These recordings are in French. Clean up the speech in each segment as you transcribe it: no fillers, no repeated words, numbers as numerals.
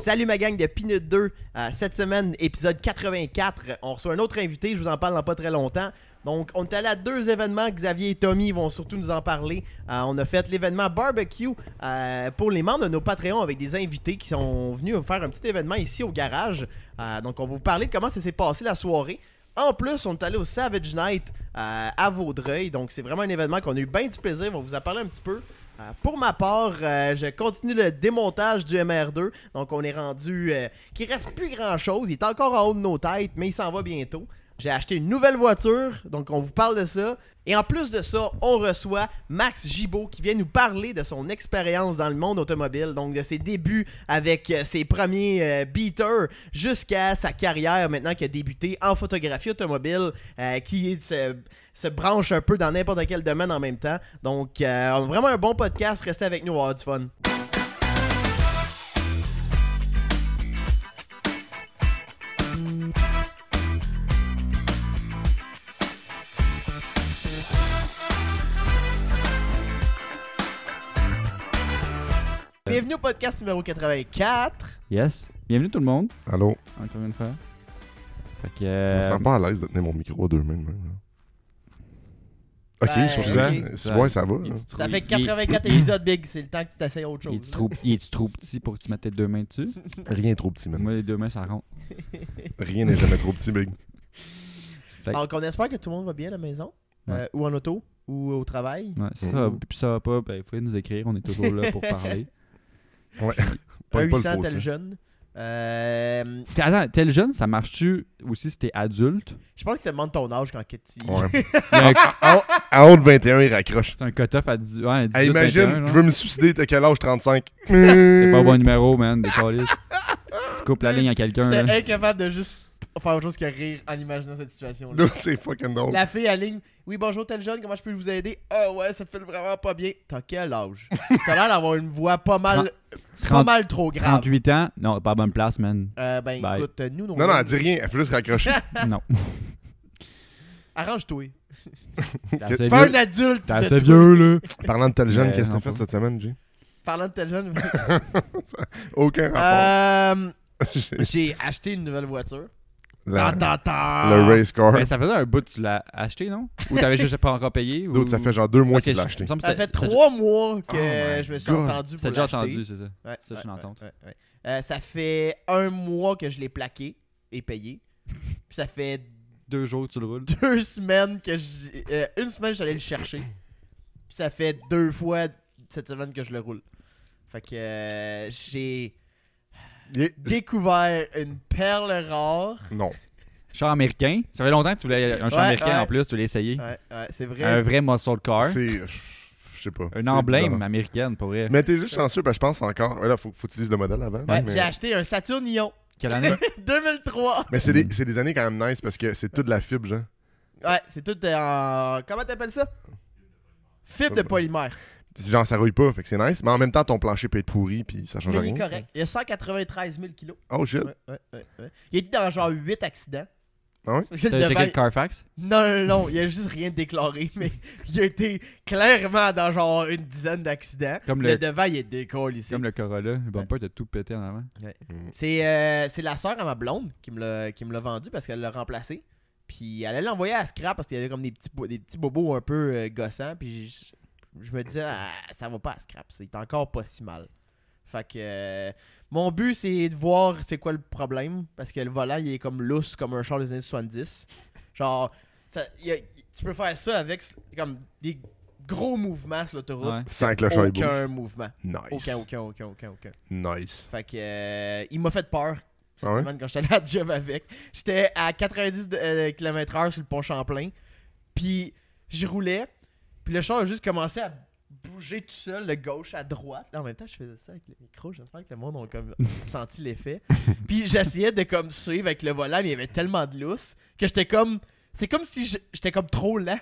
Salut ma gang de Peanut 2. Cette semaine, épisode 84. On reçoit un autre invité, je vous en parle dans pas très longtemps. Donc, on est allé à 2 événements. Xavier et Tommy vont surtout nous en parler. On a fait l'événement barbecue pour les membres de nos Patreons avec des invités qui sont venus faire un petit événement ici au garage. Donc, on va vous parler de comment ça s'est passé la soirée. En plus, on est allé au Savage Night à Vaudreuil. Donc, c'est vraiment un événement qu'on a eu bien du plaisir. On va vous en parler un petit peu. Pour ma part, je continue le démontage du MR2. Donc, on est rendu qu'il reste plus grand-chose. Il est encore en haut de nos têtes, mais il s'en va bientôt. J'ai acheté une nouvelle voiture, donc on vous parle de ça. Et en plus de ça, on reçoit Max Gibault qui vient nous parler de son expérience dans le monde automobile, donc de ses débuts avec ses premiers beaters jusqu'à sa carrière maintenant qui a débuté en photographie automobile, qui se branche un peu dans n'importe quel domaine en même temps. Donc, on a vraiment un bon podcast. Restez avec nous, on va avoir du fun. Bienvenue au podcast numéro 84. Yes. Bienvenue tout le monde. Allô? Encore une fois. Fait que, Je me sens pas à l'aise de tenir mon micro à deux mains. Ok, Ben, sur ok. ça. Ouais, ça va. Là. Ça fait 84 épisodes, Big. C'est le temps que tu essayes autre chose. Il est-tu trop petit pour que tu mettes tes deux mains dessus? Rien est trop petit, man. Moi, les deux mains, ça rentre. Rien n'est jamais trop petit, Big. Fait que- Donc, on espère que tout le monde va bien à la maison, ou en auto, ou au travail. Ouais, ça, puis ça va pas, ben, il faut nous écrire. On est toujours là pour parler. Ouais. Un Pas le 800 faux, tel ça. jeune. Attends, tel jeune, ça marche-tu aussi si t'es adulte? Je pense que tu te demandes ton âge quand tu Ouais. Il y a un- À haute 21, il raccroche. C'est un cut-off à 10, ouais, 18, Hey, imagine, 21, je veux me suicider, t'as quel âge? 35. C'est pas un bon numéro, man. Des calices. Tu coupes la ligne à quelqu'un. J'étais là. incapable de juste faire autre chose que rire en imaginant cette situation-là. Dude, c'est fucking drôle. La fille à ligne. Oui, bonjour, tel jeune, comment je peux vous aider? Ah ouais, ça fait vraiment pas bien. T'as quel âge? T'as l'air d'avoir une voix pas mal trop grave. 38 ans? Non, pas à bonne place, man. Ben Bye. écoute, nous, Non, non, elle dit rien, elle fait juste raccrocher. Non. Arrange-toi. T'es assez Fais un vieux. adulte. T'es de assez toi. vieux, là. Parlant de tel jeune, Mais qu'est-ce que non, t'as fait pas. cette semaine, G? Parlant de tel jeune. Aucun rapport. J'ai acheté une nouvelle voiture. La- Ta. Le race car. Ben, ça faisait un bout que tu l'as acheté, non? Ou t'avais juste pas encore payé? Ou... D'autres, ça fait genre 2 mois Parce que qu'il l'a je- acheté. il me semble que Ça fait c'était- 3 mois que Oh my je me suis God. entendu pour C'est déjà l'acheter. entendu, c'est ça. Ouais, Ça, je suis en entente. ouais. Ça fait 1 mois que je l'ai plaqué et payé. Puis ça fait 2 jours que tu le roules. 2 semaines que une semaine, j'allais le chercher. Puis ça fait 2 fois cette semaine que je le roule. Fait que j'ai découvert une perle rare. Non. Char américain. Ça fait longtemps que tu voulais un char Ouais, américain ouais. en plus, tu voulais essayer. Ouais, c'est vrai. Un vrai muscle car. C'est. Je sais pas. Un C'est emblème bizarre. américaine, pour vrai. Mais t'es juste chanceux, parce que je pense encore. Là, faut que tu dises le modèle avant. Ouais, mais j'ai acheté un Saturn Ion Quelle année? 2003. mais c'est des années quand même nice parce que c'est tout de la fibre, genre. Ouais, c'est tout en... Comment t'appelles ça? Fibre de polymère. Genre, ça rouille pas, fait que c'est nice. Mais en même temps, ton plancher peut être pourri, puis ça change Mais rien. il est correct. Il y a 193 000 kilos. Oh shit. Ouais. Il est dans genre 8 accidents. Ah ouais? Parce que le T'as devant... checké le Carfax? Non, il y a juste rien déclaré, mais il a été clairement dans genre une dizaine d'accidents. Comme Le le, devant, il est décollé ici. comme le Corolla. Le bumper t'a tout pété en avant. C'est la sœur à ma blonde qui me l'a vendu parce qu'elle l'a remplacé. Puis elle allait l'envoyer à scrap parce qu'il y avait comme des petits bobos un peu gossants. Puis je me disais, ça va pas à scrap, c'est encore pas si mal. Fait que mon but, c'est de voir c'est quoi le problème. Parce que le volant, il est comme lousse comme un char des années 70. Genre, tu peux faire ça avec comme des gros mouvements sur l'autoroute. Ouais. Sans que le chat il bouge. Aucun mouvement. Nice. Aucun. Nice. Fait que il m'a fait peur cette Ah ouais? semaine quand j'étais allé à la job avec. J'étais à 90 km/h sur le pont Champlain. Puis je roulais. Puis le char a juste commencé à bouger tout seul de gauche à droite. En même temps, je faisais ça avec le micro. J'espère que le monde a comme senti l'effet. Puis j'essayais de comme suivre avec le volant, mais il y avait tellement de lousse que j'étais comme... C'est comme si j'étais comme trop lent.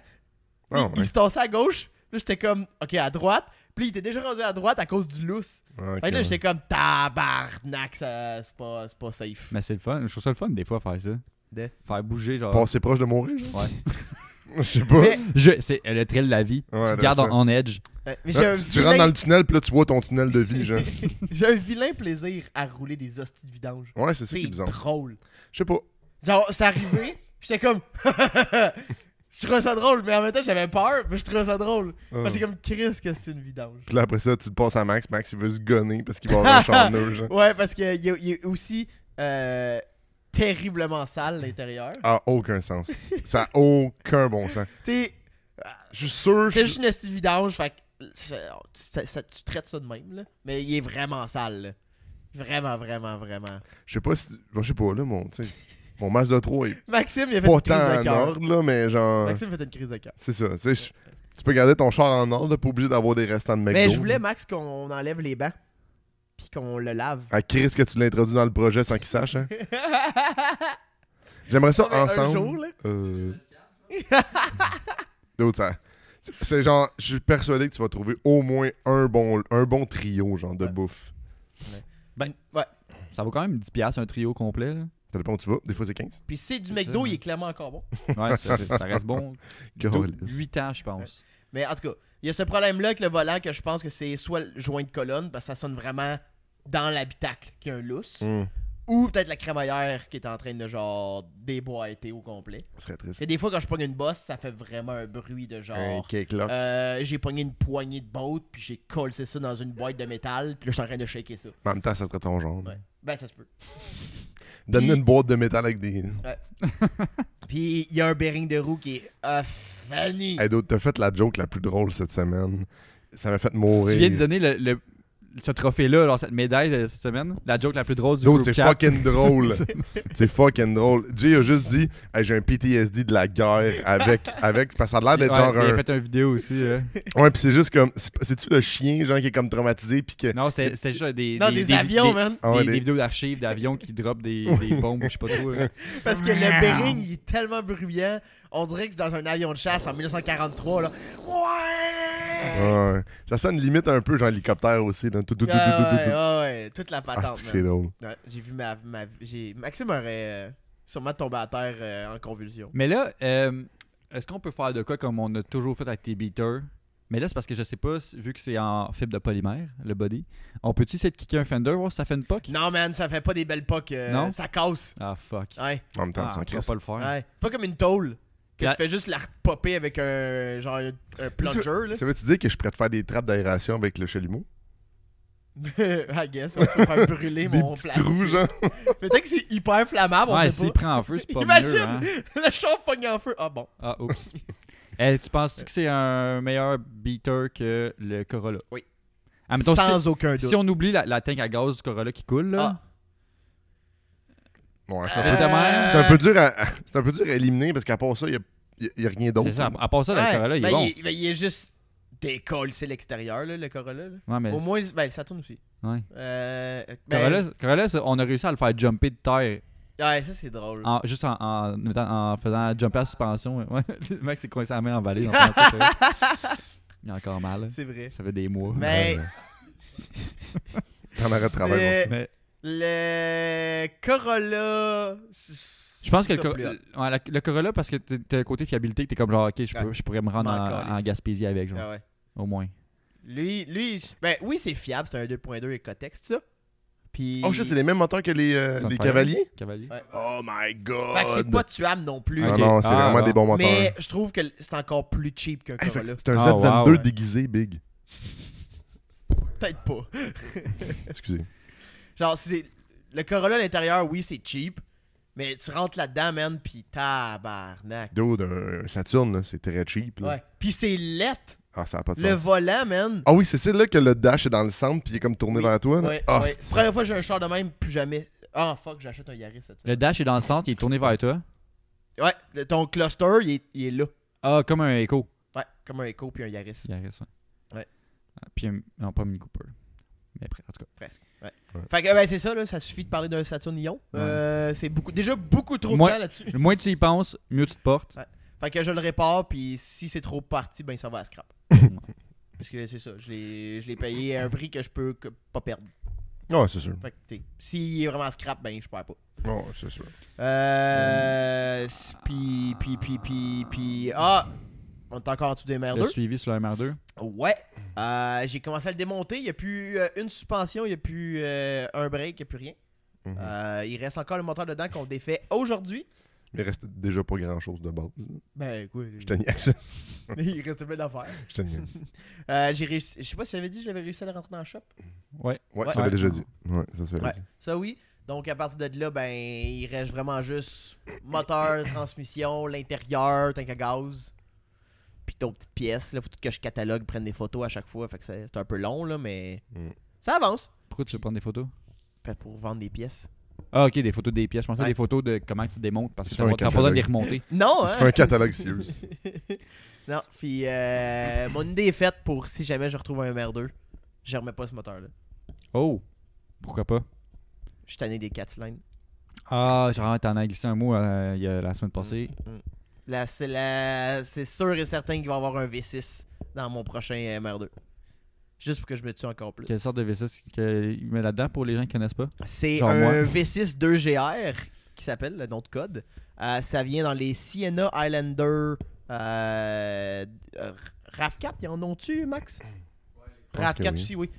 Ah ouais. Il se tassait à gauche. Là, j'étais comme, OK, à droite. Puis il était déjà rendu à droite à cause du lousse. Ah, ok, Fait que là, ouais. j'étais comme, tabarnak, c'est pas safe. Mais c'est le fun. Je trouve ça le fun des fois faire ça. De? Faire bouger, genre. Passer proche de mourir, genre. Ouais. Je sais pas. Mais- C'est le thrill de la vie. Ouais, Tu te gardes that's on edge. Mais j'ai un, Tu rentres dans le tunnel, puis là, tu vois ton tunnel de vie, genre. j'ai un vilain plaisir à rouler des hosties de vidange. Ouais, c'est ça qui est C'est bizarre. drôle. Je sais pas. Genre, c'est arrivé, j'étais comme. Je trouvais ça drôle, mais en même temps, j'avais peur, mais je trouvais ça drôle. Ah. J'étais comme Chris que c'est une vidange. Puis là, après ça, tu le passes à Max. Max, il veut se gonner parce qu'il va avoir un charneux, genre. Ouais, parce qu'il est aussi terriblement sale l'intérieur. Ah, aucun sens. Ça a aucun bon sens. Tu sais, Je suis sûr. c'est juste une hostie de vidange, fait que tu traites ça de même, là. Mais il est vraiment sale, là. Vraiment, vraiment, vraiment. Je sais pas si. Je sais pas, là, mon match de 3 est Maxime, il a fait pas une crise tant de en cœur. ordre, là, mais genre. Maxime a fait une crise de cœur. C'est ça. Tu sais, tu peux garder ton char en ordre, là, pas obligé d'avoir des restants de McDo. Mais je voulais, Max, qu'on enlève les bancs. Puis qu'on le lave. À Chris que tu l'introduis dans le projet sans qu'il sache, hein. J'aimerais ça Non, mais un ensemble. jour, là. D'autres, ça. C'est genre, je suis persuadé que tu vas trouver au moins un bon trio, genre, de bouffe. Ça vaut quand même 10$ un trio complet. Là. Ça dépend où tu vas. Des fois, c'est 15. Puis c'est du C'est McDo, ça, il est clairement encore bon. Ouais, ça reste bon. Câlisse. 8 ans, je pense. Mais en tout cas, il y a ce problème-là avec le volant que je pense que c'est soit le joint de colonne, parce que ça sonne vraiment dans l'habitacle qu'il y a un lousse, ou peut-être la crémaillère qui est en train de genre déboîter au complet. Ça serait triste. C'est des fois quand je pogne une bosse, ça fait vraiment un bruit de Un genre. cake lock. J'ai pogné une poignée de bottes, puis j'ai collé ça dans une boîte de métal, puis là je suis en train de shaker ça. En même temps, ça serait ton genre. Ouais. Ben ça se peut. Donne-nous Puis- une boîte de métal avec des. Puis il y a un bearing de roue qui est funny. Hey, d'autres, t'as fait la joke la plus drôle cette semaine. Ça m'a fait mourir. Tu viens de donner ce trophée-là, alors cette médaille de cette semaine, la joke la plus drôle du D'autres, groupe c'est chat. fucking drôle. C'est fucking drôle. Jay a juste dit hey, j'ai un PTSD de la guerre avec parce que ça a l'air d'être genre Il a un. fait une vidéo aussi. Ouais, puis c'est juste comme. C'est-tu le chien, genre, qui est comme traumatisé, puis que. Non, c'était juste des Avions, man. Ah ouais, des des- vidéos d'archives d'avions qui dropent des bombes, je sais pas trop. là. Parce que le bearing, il est tellement bruyant. On dirait que dans un avion de chasse en 1943, là. Ouais! Ouais. Ça sonne limite un peu genre hélicoptère aussi. Là. Ouais, toute la Ah, patente. c'est que man. c'est drôle. Ouais, j'ai vu Maxime aurait sûrement tombé à terre en convulsion. Mais là, est-ce qu'on peut faire de quoi comme on a toujours fait avec tes beaters? Mais là, c'est parce que je sais pas, vu que c'est en fibre de polymère, le body, on peut-tu essayer de kicker un fender, voir si ça fait une poque? Non, man, ça fait pas des belles pocs. Non? Ça casse. Ah, fuck. Ouais, En même temps, Ah, sans on va crise. pas le faire. ouais. Pas comme une tôle. Que La- tu fais juste la popper avec un plunger, là. Ça veut-tu dire que je suis prêt de faire des trappes d'aération avec le chalumeau? I guess, ouais, tu peux faire brûler Des mon petits plastique. trous, genre. Peut-être que c'est hyper flammable, on Ouais, sait s'il pas. prend en feu, c'est pas Imagine! mieux. Hein? Le champ pogne en feu. Ah bon. Ah, oups. Tu penses que c'est un meilleur beater que le Corolla? Oui. Ah, mettons, Sans aucun doute. si on oublie la tank à gaz du Corolla qui coule, là. Ouais, peu de même. c'est un peu dur c'est un peu dur à éliminer parce qu'à part ça, il y a rien d'autre. C'est ça. À part ça, le Ouais, Corolla, il est ben, bon. il est juste décolle, c'est l'extérieur, là, le Corolla. Là. Ouais, mais Au moins, ben, ça tourne aussi. ouais. Ben, Corolla, on a réussi à le faire jumper de terre. ouais, ça c'est drôle. Juste en faisant jumper à suspension. Ouais. Le mec s'est coincé la main en vallée. dans le sens que- Il a encore mal. Hein. C'est vrai. Ça fait des mois. Mais T'en arrêtes de travail. C'est- Mais le Corolla. je pense que ça plus hot. le Corolla, parce que t'as un côté fiabilité que t'es comme genre, ok, je pourrais me rendre M'en en calisse. Gaspésie avec, genre, Ah ouais. au moins. Lui, ben oui, c'est fiable, c'est un 2.2 Ecotex, ça. Puis. Oh shit, c'est les mêmes moteurs que les Sunfire. cavaliers? Cavalier. Ouais. Oh my god! Fait que c'est pas tuable non plus. Ah Ok. non, c'est Ah, vraiment bon. des bons moteurs. Mais je trouve que c'est encore plus cheap qu'un Hey, fait que Corolla. c'est un Ah, Z22 wow. déguisé big. Peut-être pas. Excusez. Genre, le Corolla à l'intérieur, oui, c'est cheap. Mais tu rentres là-dedans, man, pis tabarnak. Dude, un Saturn, là, c'est très cheap. Là. Ouais. Pis c'est lettre. Ah, ça a pas de Le sens. volant, man. Ah oui, c'est celle là que le dash est dans le centre puis il est comme tourné Oui. vers toi. Là. Ouais, Ah, ouais. c'est- Première fois que j'ai un char de même, plus jamais. Ah, fuck, j'achète un Yaris cette Le dash est dans le centre, il est tourné vers toi. Ouais, ton cluster, il est là. Ah, comme un Echo. Ouais, comme un Echo puis un Yaris. Il reste, Ouais. Puis, non, pas un Mini Cooper. Mais après, en tout cas. Presque. Ouais. Ouais. Fait que, ben, c'est ça, là. Ça suffit de parler d'un Saturn Ion. C'est déjà beaucoup trop de Moi- temps là-dessus. Le moins tu y penses, mieux tu te portes. Fait que je le répare, puis si c'est trop parti, ben ça va à scrap. Parce que c'est ça, je l'ai payé à un prix que je peux pas perdre. Ouais, c'est sûr. Fait que, t'sais, s'il est vraiment scrap, ben je perds pas. Bon, c'est sûr. Puis... on est encore en dessous des Le merdeux. suivi sur la MR2. Ouais. J'ai commencé à le démonter. Il n'y a plus une suspension, il n'y a plus un break, il n'y a plus rien. Il reste encore le moteur dedans qu'on défait aujourd'hui. Il reste déjà pas grand-chose de base. Ben, écoute, Je te niaise. il restait plein d'affaires. Je te niaise. J'ai réussi. Je sais pas si j'avais dit que j'avais réussi à le rentrer dans le shop. Ouais. Ouais, ça l'avait déjà dit. Ouais, ça Ouais. dit. Ça, oui. Donc, à partir de là, ben, il reste vraiment juste moteur, transmission, l'intérieur, tank à gaz. Puis d'autres petites pièces. Là, faut que je catalogue, prenne des photos à chaque fois. Fait que c'est un peu long, là, mais ça avance. Pourquoi tu veux prendre des photos? Peut-être pour vendre des pièces. Ah, ok, des photos des pièces. Je pensais Ouais. des photos de comment tu démontes parce que C'est un t'as pas besoin de les catalogue. remonter. Non, Il se hein? fait un catalogue Sears. Non, puis mon idée est faite pour si jamais je retrouve un MR2, je remets pas ce moteur-là. Oh, pourquoi pas? Je suis tanné des 4 cylindres. Ah, genre, t'en as glissé un mot il y a la semaine passée. Là, c'est sûr et certain qu'il va y avoir un V6 dans mon prochain MR2. Juste pour que je me tue encore plus. Quelle sorte de V6 qu'il met là-dedans pour les gens qui connaissent pas? C'est Genre un moi. V6 2GR qui s'appelle, le nom de code. Ça vient dans les Sienna Highlander RAV4. Ils en ont-tu, Max? pense que RAV4 oui. aussi, oui.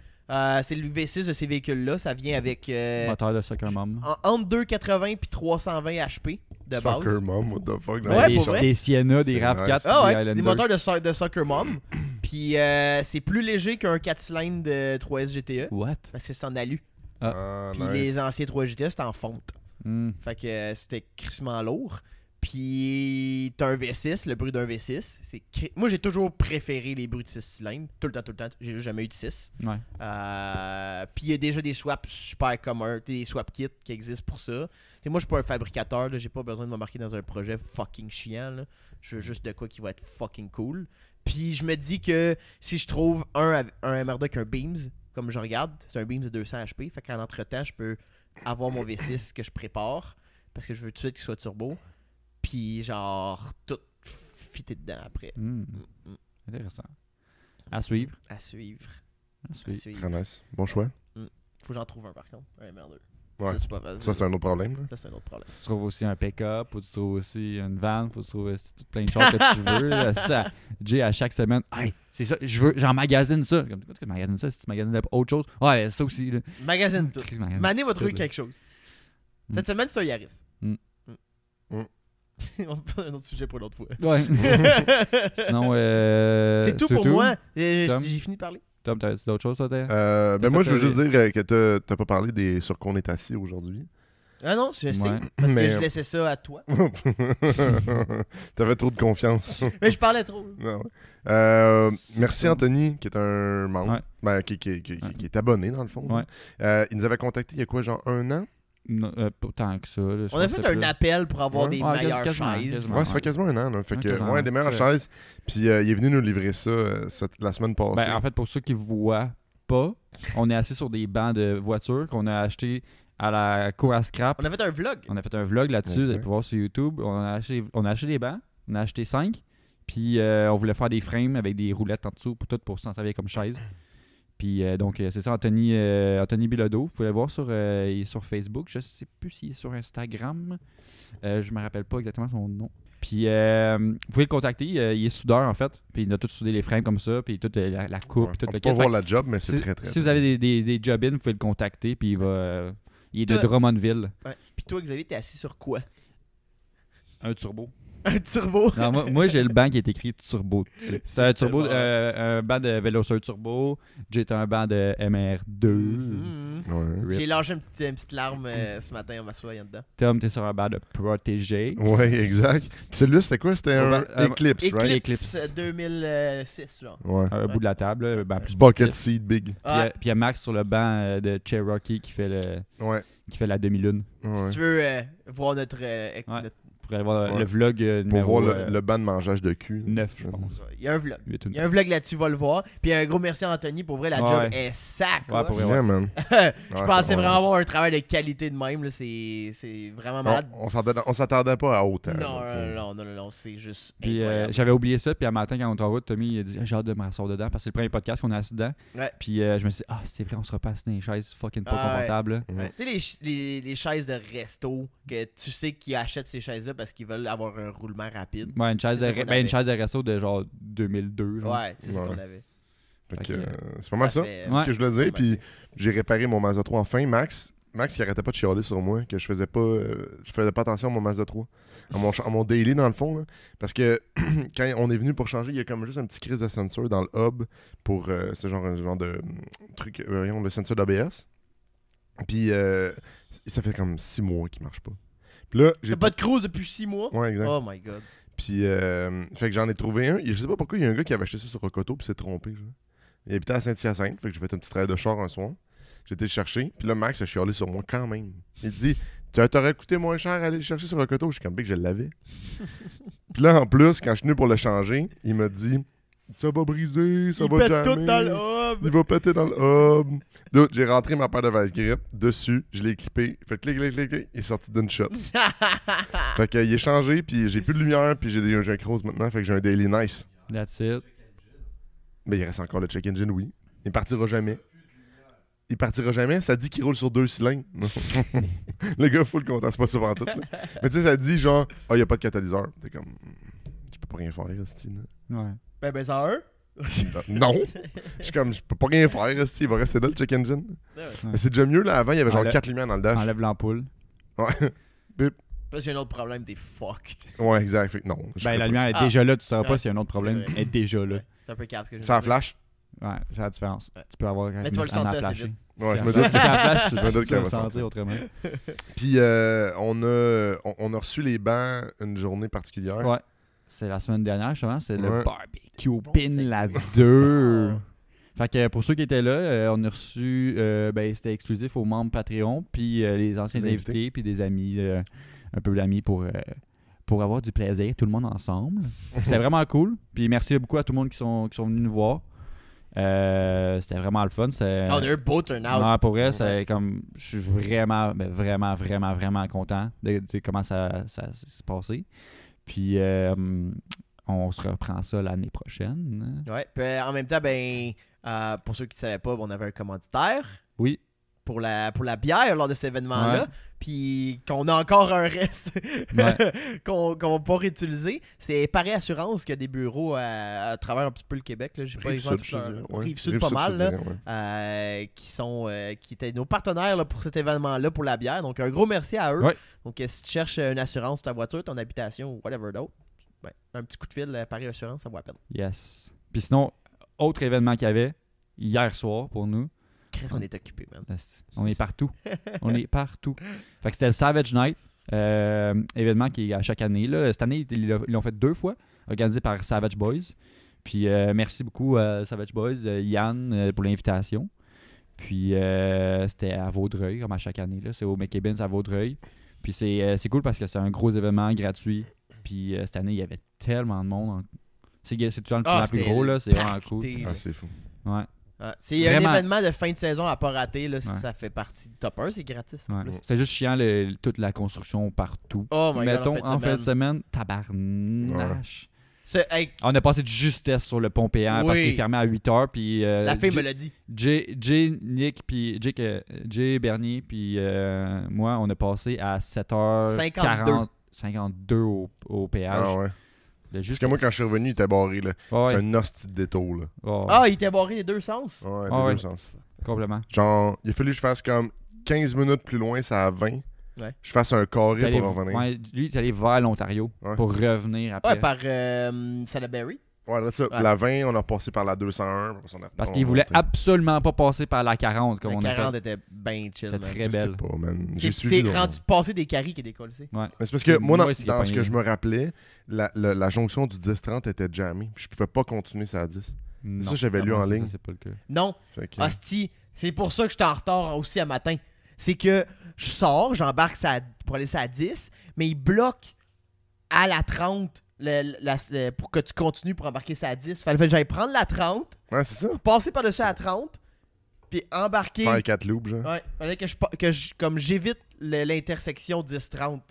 C'est le V6 de ces véhicules-là. Ça vient avec Moteur de Soccer Mom. entre 280 puis 320 HP de base. Soccer Mom, what the fuck. Ouais, des, pour vrai. des Sienna, des C'est RAV4, nice. Ah des ouais, Highlander. des moteurs de Soccer Mom. Puis c'est plus léger qu'un 4 cylindres de 3S GTE. What? Parce que c'est en alu. Ah, Puis nice. les anciens 3 GTE, c'était en fonte. Hmm. Fait que c'était crissement lourd. Puis t'as un V6, le bruit d'un V6. Moi, j'ai toujours préféré les bruits de 6 cylindres. Tout le temps. J'ai jamais eu de 6. Ouais. Puis il y a déjà des swaps super communs, des swap kits qui existent pour ça. T'sais, moi, je suis pas un fabricateur, là, j'ai pas besoin de m'embarquer dans un projet fucking chiant. Là. Je veux juste de quoi qui va être fucking cool. Puis je me dis que si je trouve un MR2 avec un Beams, comme je regarde, c'est un Beams de 200 HP. Fait qu'en entre-temps, je peux avoir mon V6 que je prépare parce que je veux tout de suite qu'il soit turbo. Puis genre, tout fitter dedans après. Hmm. Intéressant. À suivre. À suivre. À suivre. Très nice. Bon choix. Faut que j'en trouve un par contre, un MR2. Ouais. Ça, c'est pas facile. Ça, c'est un autre problème. Là. Ça, c'est un autre problème. Tu trouves aussi un pick-up, ou tu trouves aussi une van, faut que tu trouves aussi tout plein de choses que tu veux. Là. Tu sais, Jay, à chaque semaine, hey, c'est ça, j'emmagasine ça. Comme, pourquoi tu magasines ça si tu magasines autre chose? Ouais, ça aussi. Là. Magazine tout. Magasine Mané va trouver tout, quelque chose. Mm. Cette semaine, c'est un Yaris. Mm. On va prendre un autre sujet pour l'autre fois. Ouais. Sinon, c'est tout pour moi. J'ai Tom? fini de parler. Tom, t'as d'autres choses, toi? Ben moi, fait je veux ta juste dire que t'as pas parlé des sur quoi on est assis aujourd'hui. Ah non, je sais. Ouais. Parce Mais- que je laissais ça à toi. T'avais trop de confiance. Mais je parlais trop. Non. Merci Anthony, qui est un membre, Ouais. ben, qui est abonné dans le fond. Ouais. Il nous avait contacté il y a quoi, genre 1 an? Non, pas tant que ça. Là, je On a pense fait que un c'est appel pour avoir Ouais. des Ouais, meilleures quasiment, chaises. quasiment. Ouais, ça fait quasiment 1 an. Là. Fait Ouais, que, quasiment. ouais, des meilleures Ouais. chaises. Puis il est venu nous livrer ça la semaine passée. Ben, en fait, pour ceux qui voient pas, on est assis sur des bancs de voitures qu'on a acheté à la cour à scrap. On a fait un vlog. On a fait un vlog là-dessus, vous allez Exact. pouvoir voir sur YouTube. On a acheté des bancs, on a acheté 5. Puis on voulait faire des frames avec des roulettes en dessous pour s'en servir comme chaise. Puis donc c'est ça, Anthony Bilodeau. Vous pouvez le voir il est sur Facebook. Je sais plus s'il est sur Instagram. Je me rappelle pas exactement son nom. Puis vous pouvez le contacter. Il est soudeur en fait. Puis il a tout soudé les frames comme ça. Puis toute la coupe. Ouais, puis tout on le peut pas kit. voir Fait la job, mais que c'est très, très si vous avez des job-in, vous pouvez le contacter. Puis il est de Toi- Drummondville. Ouais. Puis toi, Xavier, t'es assis sur quoi? Un turbo. Un turbo. Non, moi j'ai le banc qui est écrit turbo dessus. C'est un turbo, un banc de Velocer turbo. J'ai un banc de MR2. Mhm. Ouais. J'ai lâché une petite larme ce matin en m'assoyant dedans. Tom, t'es sur un banc de protégé. Ouais, exact. Puis celui-là, c'était quoi? C'était un Eclipse, right? Eclipse 2006, genre. Ouais. Un bout de la table, là, le banc plus Bucket petit. seat big. Puis il y a Max sur le banc de Cherokee qui fait Ouais. la demi-lune. Ouais. Si tu veux voir notre pourrais aller voir Ouais. le vlog Pour numéro voir le banc de mangeage de cul. 9, je pense. Il y a un vlog. 8 ou Il y a un vlog là-dessus, va le voir. Puis un gros merci à Anthony. Pour vrai, la Ouais. job est sac. Ouais, pour vrai, Yeah, man. Je pensais vraiment avoir un travail de qualité de même. Là. C'est vraiment malade. On s'attendait pas à autant. Non, là, tu sais. non, c'est juste Puis incroyable. j'avais oublié ça, puis un matin, quand on était en route, Tommy il a dit j'ai hâte de me rasseoir dedans, parce que c'est le premier podcast qu'on est assis dedans. Ouais. Puis je me suis dit, c'est vrai, on se repasse dans les chaises fucking pas Ah ouais. confortables. là. Ouais. Tu sais, les chaises de resto, que tu sais qu'ils achètent ces chaises-là parce qu'ils veulent avoir un roulement rapide. Ouais, une chaise, C'est ça qu'on avait. une chaise de resto de genre 2002. Genre. Ouais, c'est ça Ouais. qu'on avait. Fait Fait que, que, c'est pas mal ça. fait- C'est ce que je voulais dire. Ouais. Puis j'ai réparé mon Mazda 3 enfin. Max, il arrêtait pas de chialer sur moi que je faisais pas attention à mon Mazda 3. À mon daily, dans le fond. Là. Parce que quand on est venu pour changer, il y a comme juste un petit crise de sensor dans le hub pour c'est genre un genre de truc, le sensor d'ABS. Puis ça fait comme 6 mois qu'il marche pas. Puis là, j'ai T'as pas de cruise depuis 6 mois? Ouais, exact. Oh my god. Puis, fait que j'en ai trouvé un. Je sais pas pourquoi, il y a un gars qui avait acheté ça sur Rocoto puis s'est trompé. Genre. Il habitait à Saint-Hyacinthe. Fait que j'ai fait un petit travail de char un soir. J'ai été le chercher. Puis là, Max a chialé sur moi quand même. Il dit t'aurais coûté moins cher à aller le chercher sur Rocoto. Je suis comme que je l'avais. Puis là, en plus, quand je suis venu pour le changer, il m'a dit ça va briser, ça Il va pète jammer. tout dans le hub. Il va péter dans le hub. Dude, j'ai rentré ma paire de vase grip dessus. Je l'ai clippé. Fait clic, clic, clic, clic. Il est sorti d'une shot. Fait qu'il est changé, puis j'ai plus de lumière, puis j'ai un Cruise maintenant, fait que j'ai un Daily Nice. That's it. Mais il reste encore le check engine, oui. Il partira jamais. Il partira jamais. Ça dit qu'il roule sur 2 cylindres. Le gars full content, c'est pas souvent tout. Là. Mais tu sais, ça dit genre, il n'y a pas de catalyseur. T'es comme, je peux pas rien faire, Esti. Ouais. Ben, ça a un. Non! Je suis comme, je peux pas rien faire, Esti. Il va rester là, le check engine. Ouais. Mais c'est déjà mieux, là. Avant, il y avait genre Enlève- 4 lumières dans le dash. Enlève l'ampoule. Ouais. Parce qu'il y a un autre problème, t'es fucked. Ouais, exact. Fait que non. je Ben, fais la pas lumière ça. est déjà là, tu sauras Ouais. pas s'il y a un autre problème. C'est vrai. Elle est déjà là. C'est un peu calme ce que je Ça viens de dire. flash? Ouais, c'est la différence. Ouais. Tu peux avoir. Mais tu vas le sentir assez vite. Ouais, je Si me elle doute. flash, Je me doute tu qu'elle vas va le sentir sentir. autrement. Puis on a reçu les bancs une journée particulière. Ouais. C'est la semaine dernière, justement. C'est le Ouais. barbecue Bon, pin c'est- la 2. Fait que pour ceux qui étaient là, on a reçu. C'était exclusif aux membres Patreon, puis les anciens Des invités. invités, puis des amis, un peu d'amis pour avoir du plaisir, tout le monde ensemble. C'était vraiment cool. Puis merci beaucoup à tout le monde qui sont venus nous voir. C'était vraiment le fun. Ah, on a eu un beau turnout. Non, pour vrai, Ouais. c'est comme. Je suis vraiment, vraiment content de comment ça s'est passé. Puis on se reprend ça l'année prochaine. Ouais. Puis en même temps, pour ceux qui ne savaient pas, on avait un commanditaire Oui. pour la bière lors de cet événement-là. Ouais. Puis qu'on a encore un reste Ouais. qu'on va pas réutiliser. C'est Paris Assurance qui a des bureaux à travers un petit peu le Québec. Là. J'ai pas les gens Rive-Sud, je te dirais, ouais. Rive-Sud pas mal. je Là. te dirais, ouais. Qui étaient nos partenaires là, pour cet événement-là pour la bière. Donc un gros merci à eux. Ouais. Donc si tu cherches une assurance pour ta voiture, ton habitation ou whatever d'autre, un petit coup de fil Paris Assurance, ça vaut la peine. Yes. Puis sinon, autre événement qu'il y avait hier soir pour nous. Chris, on est occupé, man. On est partout. On est partout. Fait que c'était le Savage Night, événement qui est à chaque année. Là. Cette année, ils l'ont fait 2 fois, organisé par Savage Boys. Puis merci beaucoup à Savage Boys, Yann, pour l'invitation. Puis c'était à Vaudreuil, comme à chaque année. Là. C'est au McKibbins à Vaudreuil. Puis c'est cool parce que c'est un gros événement gratuit. Puis cette année, il y avait tellement de monde. C'est tout le temps le plus c'était gros, là. C'est vraiment cool. pacté, là. Ah, c'est fou. Ouais. C'est un Vraiment. événement de fin de saison à pas rater. Là, si Ouais. ça fait partie du top 1, c'est gratis. en Ouais. plus. C'était juste chiant, toute la construction partout. Oh my Mettons, god, en fin de semaine, tabarnache. Hey, On a passé de justesse sur le pont payant parce Oui. qu'il est fermé à 8h. Puis, la fille me l'a dit. Nick, puis Jay Bernier, puis moi, on a passé à 7h40. 52 au péage. Ah ouais. De Parce que moi, quand je suis revenu, il était barré. Là. Ouais. C'est un hostie de détour. Là. Oh, Ah, il était barré des deux sens. Ouais, Ah des ouais. deux sens. complètement. Genre, il a fallu que je fasse comme 15 minutes plus loin, ça à 20. Ouais. Je fasse un carré T'es allé- pour revenir. ouais, lui, il est allé vers l'Ontario Ouais. pour revenir après. Ouais, par Salaberry. Ouais, là, ça, Ouais. la 20, on a passé par la 201. après ça, on a- Parce on qu'il a voulait monté. absolument pas passer par la 40 comme La on a 40 fait. était bien chill. C'était man. très Je sais belle. pas, man. J'ai C'est suivi. rendu passer des caries qui est décollé. Ouais. Mais c'est parce que moi, Moi, c'est dans ce pogné. que je me rappelais, la jonction du 10-30 était jammée. Puis je pouvais pas continuer ça à 10. Non, Ça, j'avais lu non, en ça, ligne. C'est pas le cas. Non, Fait que- hostie, c'est pour ça que j'étais en retard aussi à matin. C'est que je sors, j'embarque ça pour aller ça à 10, mais il bloque à la 30 pour que tu continues pour embarquer ça à 10. Fallait que j'aille prendre la 30, Ouais, c'est ça. passer par-dessus à la 30, puis embarquer. Faire 4 loops, genre. Ouais, fallait comme j'évite l'intersection 10-30.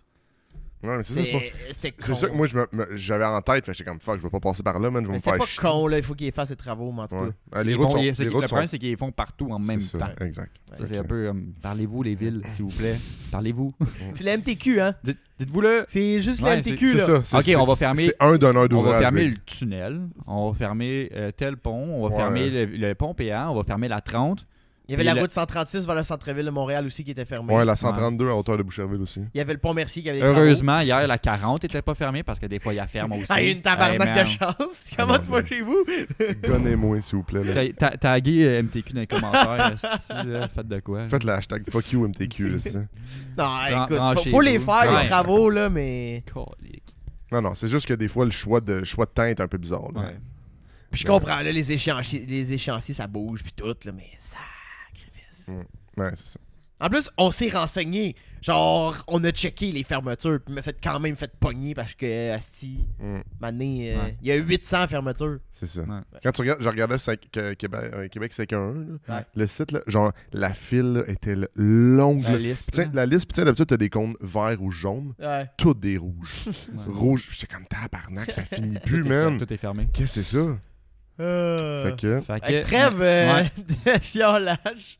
Ouais, mais c'est ça. C'était con. C'est ça que moi, j'avais en tête. Fait que j'étais comme, fuck, je vais pas passer par là, man. Je vais Mais me c'était faire pas chier. con, là. Il faut qu'il fasse ses travaux, mais en tout cas. Ouais. Les routes sont. Les Le routes sont. problème, c'est qu'ils les font partout en même C'est temps. ça, exact. Ça, c'est un peu parlez-vous, les villes, s'il vous plaît. Parlez-vous. C'est la MTQ, hein. Dites-vous-le. C'est juste Ouais, la MTQ, C'est là. ça. Ok, on va fermer. C'est un donneur On va d'ouvrage. fermer mec. le tunnel, on va fermer tel pont, on va Ouais. fermer le pont péant, on va fermer la 30. Il y avait Puis la route 136 vers le centre-ville de Montréal aussi qui était fermée. Ouais, la 132 à hauteur de Boucherville aussi. Il y avait le pont Mercier qui avait des travaux. Heureusement, hier, la 40 était pas fermée parce que des fois, il y a ferme aussi. Ah, une tabarnak Hey, de chance. Comment non, tu vas mais- chez vous? Gonnez-moi, s'il vous plaît. Là. Taguez MTQ dans les commentaires. esti, là, faites de quoi? Faites le hashtag fuck you MTQ. Là, c'est ça. Non, écoute, branchez-vous. faut les faire, Ouais. les travaux, là, mais... Colique. Non, c'est juste que des fois, le choix de temps est un peu bizarre. Là. Ouais. Puis je comprends, là, les échéanciers, ça bouge, puis tout, là, mais sacrifice. Ouais, c'est ça. En plus, on s'est renseigné. Genre, on a checké les fermetures, puis m'a fait quand même fait pogner parce que, asti, mané, Ouais. il y a 800 fermetures. C'est ça. Ouais. Quand tu regardes, je regardais Québec 511, là, Ouais. le site, là, genre, la file là, était longue. La là. liste. Puis, la liste, puis tu sais, d'habitude, t'as des cônes verts ou jaunes, Ouais. toutes des rouges. Ouais. Rouge, j'étais comme tabarnak, ça finit plus, Tout est- man. Tout est fermé. Qu'est-ce que c'est ça? Fait que. Fait Hey, que- trêve Ouais. de chiolage.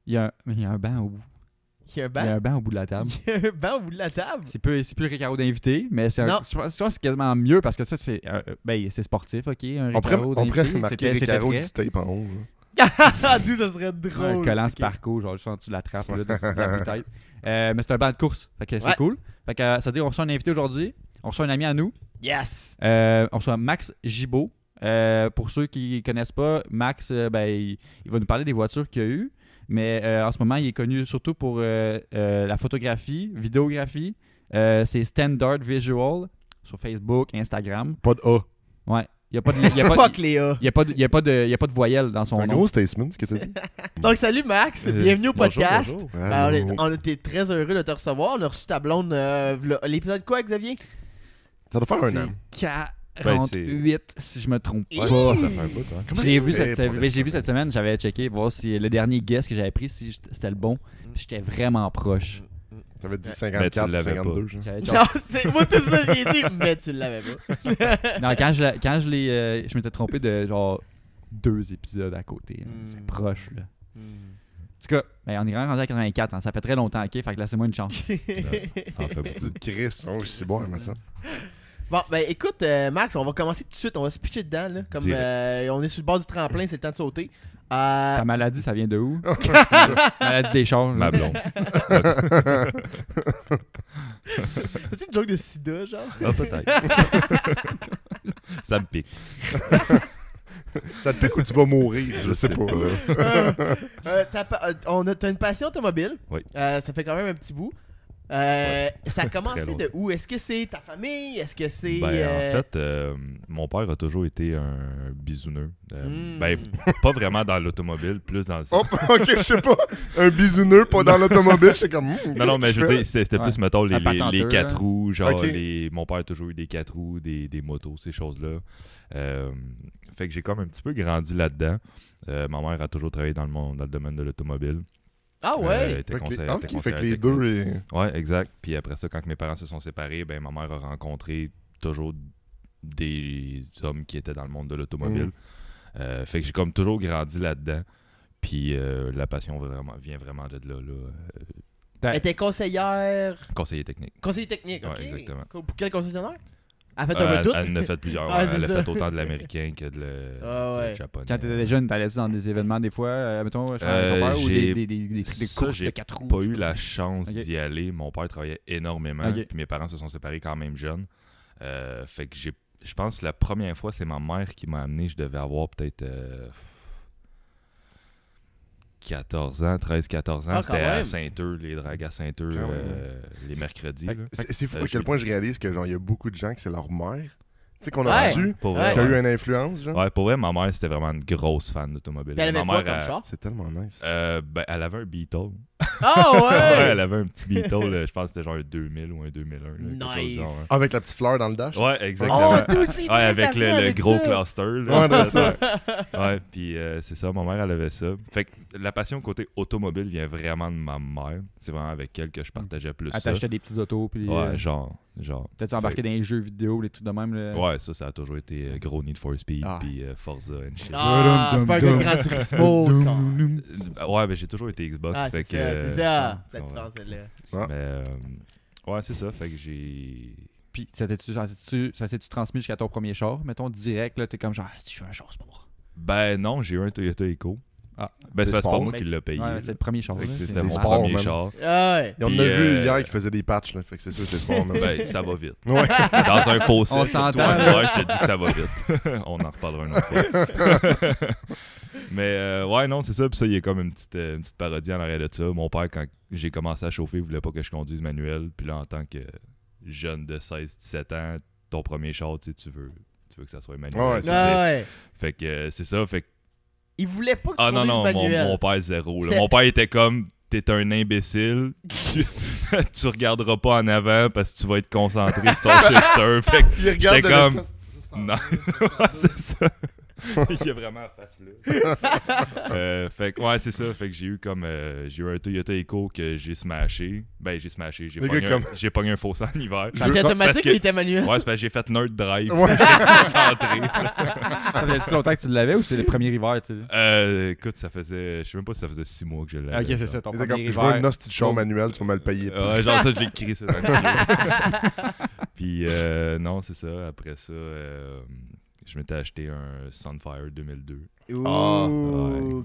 Il y a un banc au bout. Il y a un Il y a banc. un banc au bout de la table. Il y a un banc au bout de la table. C'est plus le carreau d'invité, mais c'est Non. je pense que c'est quasiment mieux parce que ça, c'est c'est sportif, ok? Un On pourrait d'invité. marquer les C'était carreaux prêt. du tape en haut. là. D'où ça serait Un drôle. collant Ok. Sparco, genre juste en dessous de la trappe là, de la bouteille. Mais c'est un banc de course, fait que c'est Ouais. cool. Fait que ça veut dire on reçoit un invité aujourd'hui, on reçoit un ami à nous, Yes. on reçoit Max Gibault. Pour ceux qui connaissent pas, Max, il va nous parler des voitures qu'il a eues. Mais en ce moment, il est connu surtout pour la photographie, vidéographie. C'est Standard Visual sur Facebook, Instagram. Pas de A. Ouais. Il n'y a pas de, il y a pas, Fuck Léa. il y a pas de, il y a pas de, il y a pas de voyelle dans son Un nom. gros statement, ce que t'as dit. Donc, salut Max. Bienvenue au podcast. Bonjour. Allô. On était très heureux de te recevoir. On a reçu ta blonde. L'épisode quoi, Xavier? Ça doit faire un an. C'est 48, si je me trompe pas. Ouais, ça fait un bout, hein. Comment J'ai tu vu, fais pour le j'ai vu cette semaine, j'avais checké voir si le dernier guest que j'avais pris, si c'était le bon. Puis j'étais vraiment proche. T'avais dit Mais tu 54, l'avais 52, genre. J'avais Non, genre- c'est moi tout ça, j'ai dit, mais tu l'avais pas. non, quand je m'étais trompé de genre 2 épisodes à côté. Là. C'est proche, là. En tout cas, on est vraiment rendu à 84. Hein. Ça fait très longtemps, ok? Fait que laissez-moi une chance. Ça en fait beaucoup. Petite Chris. Oh, c'est bon, mais ça. Bon, ben écoute, Max, on va commencer tout de suite. On va se pitcher dedans. Là, comme on est sur le bord du tremplin, c'est le temps de sauter. Ta maladie, ça vient de où? Maladie des chars. là. Ma blonde. C'est une joke de sida, genre? Ah, peut-être. Ça me pique. Ça te pique ou tu vas mourir, je sais pas. Là. T'as une passion automobile. Oui. Ça fait quand même un petit bout. Ça a commencé très de où? Est-ce que c'est ta famille? Est-ce que c'est... En fait, mon père a toujours été un bisouneux. Mm. Pas vraiment dans l'automobile, plus dans le... Hop, ok, je sais pas. Un bisouneux, pas dans l'automobile. J'étais comme. Non, mais je veux dire, c'était Ouais. plus, mettons, Un patenteur, les 4 roues, genre, Ok. mon père a toujours eu des 4 roues, des motos, ces choses-là. Fait que j'ai comme un petit peu grandi là-dedans. Ma mère a toujours travaillé dans le domaine de l'automobile. Ah Elle ouais? était Ok, conseillère- était ok, fait que les conseillère deux. technique. Ouais, exact. Puis après ça, quand mes parents se sont séparés, ben ma mère a rencontré toujours des hommes qui étaient dans le monde de l'automobile. Fait que j'ai comme toujours grandi là-dedans. Puis la passion vient vraiment de là. Elle était conseillère... Conseiller technique. Conseiller technique, Ouais, ok. exactement. Pour quel concessionnaire? Elle a fait un peu tout? Elle en a fait plusieurs. Ah, Ouais, c'est elle a ça. fait autant de l'américain que de Ah, ouais. le japonais. Quand t'étais jeune, t'allais-tu dans des événements des fois, mettons, chez ton père, ou j'ai- des trucs de ça, courses j'ai de 4 roues? pas je eu sais la chance Ok. d'y aller. Mon père travaillait énormément. Ok. Puis mes parents se sont séparés quand même jeunes. Fait que je pense que la première fois, c'est ma mère qui m'a amené. Je devais avoir peut-être 14 ans, 13-14 ans. Ah, quand C'était même. à Saint-Eux, les dragues à Saint-Eux, Quand même. les mercredis. Fait- là. C'est fou à je quel me point dis- je réalise que genre il y a beaucoup de gens que c'est leur mère. Tu sais qu'on a Ouais. reçu, Pour Ouais. qui a vrai, eu ouais. une influence, genre. Ouais, pour vrai, ma mère, c'était vraiment une grosse fan d'automobile. Elle avait Ma quoi mère, comme char? C'est tellement nice. elle avait un Beetle. Ah Ouais, ouais! elle avait un petit Beetle, là, je pense que c'était genre un 2000 ou un 2001. Là, quelque chose Nice. du genre, hein. Avec la petite fleur dans le dash. Ouais, Oh, exactement. dude, c'est Ouais, vrai, avec ça venait le avec gros ça. cluster. Là, Ouais, that's ouais. Ouais, puis c'est ça, ma mère, elle avait ça. Fait que la passion côté automobile vient vraiment de ma mère. C'est vraiment avec elle que je partageais plus Elle ça. t'achetait des petits autos. Puis, Ouais, genre. T'as-tu embarqué dans les jeux vidéo, les trucs de même? Là? Ouais, ça a toujours été gros Need for Speed, Ah. puis Forza and shit. Ah, c'est pas un gars de Gran Turismo. Ouais, ben j'ai toujours été Xbox. Ah, fait c'est que, ça, c'est ça. ouais. Cette différence-là. Mais ouais, c'est ça. Fait que j'ai. Puis ça s'est-tu transmis jusqu'à ton premier char? Mettons direct, là, t'es comme genre, si je veux un char sport. Ben non, j'ai eu un Toyota Echo. Ah. Ben c'est C'est pas sport. moi qui l'ai payé. Ouais, là. c'est le premier char. Fait que, là. c'était C'est mon sport, premier même. char. Ah ouais. Et on Puis, a vu hier qu'il faisait des patchs, là, fait que c'est sûr que c'est sport. Même. Ben ça va vite. Ouais. Dans un fossé. On surtout s'entend, en là. hiver, je te dis que ça va vite. On en reparlera une autre fois. Mais ouais, non, c'est ça. Puis ça, il y a comme une petite parodie en arrière de ça. Mon père, quand j'ai commencé à chauffer, il voulait pas que je conduise manuel. Puis là, en tant que jeune de 16-17 ans, ton premier char, tu sais, tu veux que ça soit manuel. Ouais, tu sais. Ah ouais. Fait que c'est ça. Fait que Il voulait pas que tu ah non, conduises non, manuel. mon père zéro. Là. C'était- Mon père était comme, t'es un imbécile, tu regarderas pas en avant parce que tu vas être concentré sur ton shifter. Fait que Il regarde j'étais de comme, l'espace. non, Ouais, c'est ça. Il y a vraiment la face là. Fait que ouais, c'est ça. Fait que j'ai eu un Toyota Echo que j'ai smashé. Ben, j'ai smashé. Le gars J'ai pogné un fossé en hiver. C'était automatique parce ou que- il était manuel? Ouais, c'est parce que j'ai fait nerd drive. Ouais. J'étais concentré. Ça faisait-tu longtemps que tu l'avais ou c'est le premier hiver? Tu sais? Écoute, ça faisait. Je sais même pas si ça faisait 6 mois que je l'avais. Ok, c'est genre. ça, ton Il était premier comme, je veux hiver. une hostie de char manuel, tu vas me le payer. Ouais, genre ça, je l'ai écrit ça dans le jeu. Puis non, c'est ça. Après ça, je m'étais acheté un Sunfire 2002. Ouh, Ah,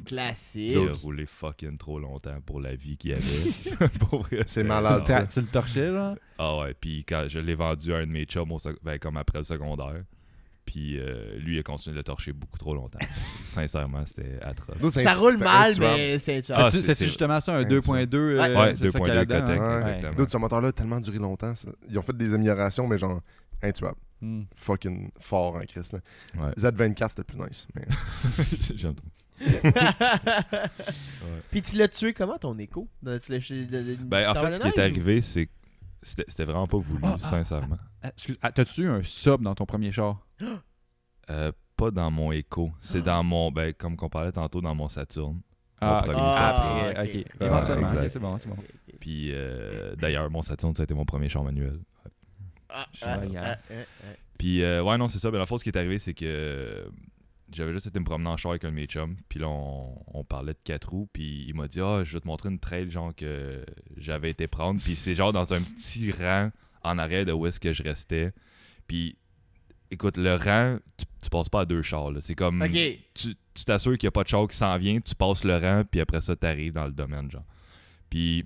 classique. Il a roulé fucking trop longtemps pour la vie qu'il avait. Pour vrai, C'est malade, ça. Tu le torchais, là? Ah ouais, puis quand je l'ai vendu à un de mes chums, comme après le secondaire. Puis lui, il a continué de le torcher beaucoup trop longtemps. Sincèrement, c'était atroce. Nous, c'est Ça roule c'était mal, intuable. mais c'est Ah, intuable. C'est justement ça, un 2.2? Ouais, c'est ça qu'il y 2.2 a là-dedans, Kotek, hein? exactement. D'autres, ce moteur-là a tellement duré longtemps. Ça. Ils ont fait des améliorations, mais genre, intuable. Hmm. Fucking fort en Christ. Là. Ouais. Z24, c'était plus nice. Mais... J'aime trop. Puis tu l'as tué comment ton écho? Ben, en fait, ce qui est arrivé, c'est que c'était vraiment pas voulu, sincèrement. T'as-tu eu un sub dans ton premier char? Pas dans mon Echo. C'est dans mon, ben, comme qu'on parlait tantôt, dans mon Saturn. Ah, premier ok. Saturn. Après, ok. Ah, Éventuellement, exact. ok, c'est bon, c'est bon. Puis d'ailleurs, mon Saturn, ça a été mon premier char manuel. Puis ouais, non, c'est ça. Ben, la fois, ce qui est arrivé, c'est que j'avais juste été me promener en char avec un de mes chums. Puis là, on parlait de 4 roues. Puis il m'a dit, je vais te montrer une trail genre que j'avais été prendre. Puis c'est genre dans un petit rang en arrière de où est-ce que je restais. Puis écoute, le rang, tu passes pas à 2 chars. Là. C'est comme, Ok. tu t'assures qu'il n'y a pas de char qui s'en vient. Tu passes le rang, puis après ça, t'arrives dans le domaine, genre. Puis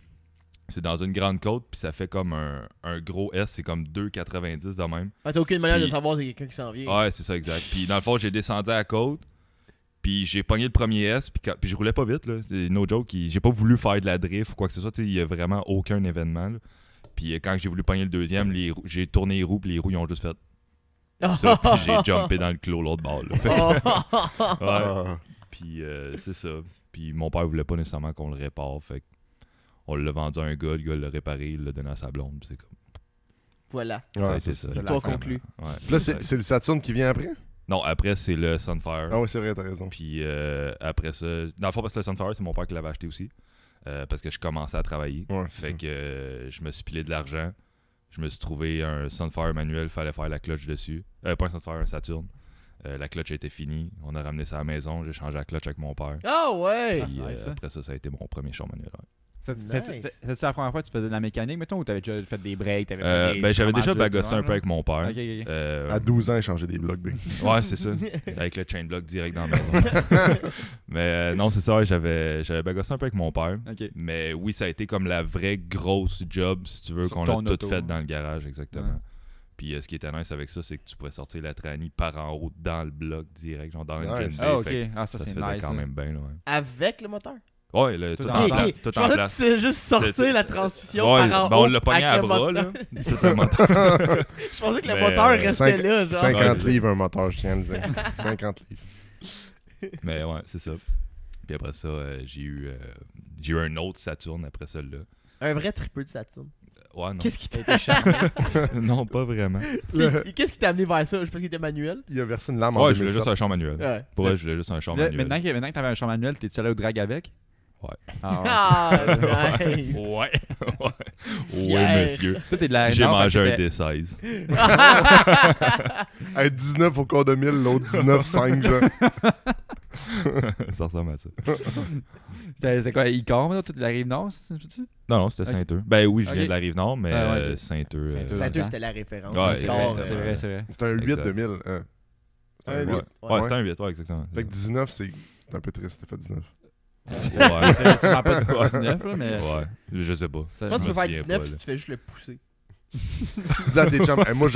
c'est dans une grande côte, puis ça fait comme un gros S. C'est comme 2,90 de même. T'as aucune manière de Puis- savoir si quelqu'un qui s'en vient. Ouais, c'est ça, exact. Puis dans le fond, j'ai descendu à la côte, puis j'ai pogné le premier S, puis je roulais pas vite, là. C'est no joke. J'ai pas voulu faire de la drift ou quoi que ce soit. Il y a vraiment aucun événement, là. Puis quand j'ai voulu pogner le deuxième, j'ai tourné les roues, puis les roues, ils ont juste fait ça, puis j'ai jumpé dans le clos l'autre bord, là. Fait que- ouais. Ah. Puis c'est ça. Puis mon père voulait pas nécessairement qu'on le répare, fait que on l'a vendu à un gars, le gars l'a réparé, il l'a donné à sa blonde, puis c'est comme Voilà. ça a Ouais, été c'est ça. ça. L'histoire conclue. Ouais. Puis là, c'est le Saturn qui vient après? Non, après c'est le Sunfire. Ah oui, c'est vrai, t'as raison. Puis après ça, dans le fond, parce que le Sunfire, c'est mon père qui l'avait acheté aussi. Parce que je commençais à travailler. Ouais, c'est Fait ça. que je me suis pilé de l'argent. Je me suis trouvé un Sunfire manuel, fallait faire la clutch dessus. Pas un Sunfire, un Saturn. La clutch était finie. On a ramené ça à la maison. J'ai changé la clutch avec mon père. Ah ouais! Puis nice, hein? après ça a été mon premier char manuel. Ouais. C'était la première fois que tu faisais de la mécanique, mettons, ou t'avais déjà fait des breaks? T'avais fait des Ben, j'avais déjà commandes, bagossé tout, un peu avec mon père. Ok, ok. À 12 ans, il changeait des blocs, big. Ouais, c'est ça. Avec le chain block direct dans la maison. Mais non, c'est ça. Ouais, j'avais bagossé un peu avec mon père. Ok. Mais oui, ça a été comme la vraie grosse job, si tu veux, Sur qu'on ton a tout auto, fait hein. dans le garage, exactement. Ouais. Puis ce qui était nice avec ça, c'est que tu pouvais sortir la trannie par en haut dans le bloc direct, genre dans le Nice. Gen Z. Ah, ok. Fait que Ah, ça, ça se c'est faisait nice. quand ça. même bien. Là, ouais. Avec le moteur? Ouais, Tout tout en en place. place. Je Tout en pensais que place. tu juste sortir la transmission Ouais, par en ben, haut. on l'a pogné à avec le bras, là. moteur. Tout le moteur. Je pensais que le Mais, moteur restait là, genre. 50 Ouais. livres un moteur, je tiens à le dire. 50 livres. Mais ouais, c'est ça. Puis après ça, j'ai eu un autre Saturn après celle-là. Un vrai tripeux de Saturn. Ouais, non. Qu'est-ce qui t'a T'es charmé. Non, pas vraiment. Qu'est-ce qui t'a amené vers ça? Je pense qu'il était manuel. Il a versé une lame en Ouais, je voulais 2007. juste un champ manuel. Ouais. Pour vrai, je voulais juste un champ Là, manuel. maintenant que t'avais un champ manuel, t'es-tu allé au drag avec? Ouais. Ah, ouais. Ah, nice. Ouais. Ouais, Pierre. monsieur. Toi, t'es de la J'ai Nord, mangé fait un que D16. Hey, 19 au quart de 1000, l'autre 19,5 genre. Ça ressemble à ça. C'est quoi, Icor, là? Toi, t'es de la Rive-Nord, c'est ça? Non, c'était Ok. Saint-Eux. Ben oui, je viens Ok. de la Rive-Nord, mais Ah, ouais, ok. Saint-Eux. Saint-Eux. Saint-Eux, c'était la référence. Ouais, C'est exact, fort, C'est vrai, c'est vrai. C'était un 8 Exact. 2000. Hein. Un Ouais. 8. Ouais, c'était un 8, ouais, exactement. Fait que 19, c'est un peu triste, c'était pas 19. Ouais. C'est sûrement pas 19, là, mais. Ouais, je sais pas. Ça, Quand tu je peux me faire souviens 19 pas, si là. tu fais juste le pousser. Tu dis à tes chums, hey, moi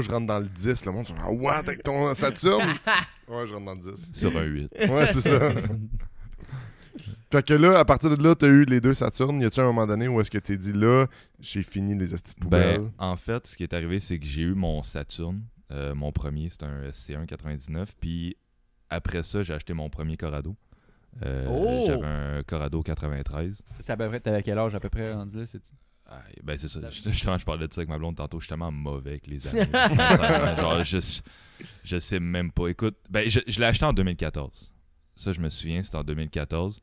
je rentre dans le 10, le monde se dit, ah, what, avec ton Saturn? Ouais, je rentre dans le 10. Sur un 8. Ouais, c'est ça. Fait que là, à partir de là, t'as eu les deux Saturnes. Y a-tu un moment donné où est-ce que t'es dit, là, j'ai fini les estis de poubelle? Ben, en fait, ce qui est arrivé, c'est que j'ai eu mon Saturn. Mon premier, c'était un SC1 99. Puis après ça, j'ai acheté mon premier Corrado. Oh! J'avais un Corrado 93. C'est à peu près, t'avais quel âge à peu près rendu là? Ah, ben c'est ça. Justement, je parlais de ça avec ma blonde tantôt. Je suis tellement mauvais avec les années. Sincèrement. Genre, je sais même pas. Écoute, ben je l'ai acheté en 2014. Ça, je me souviens, c'était en 2014.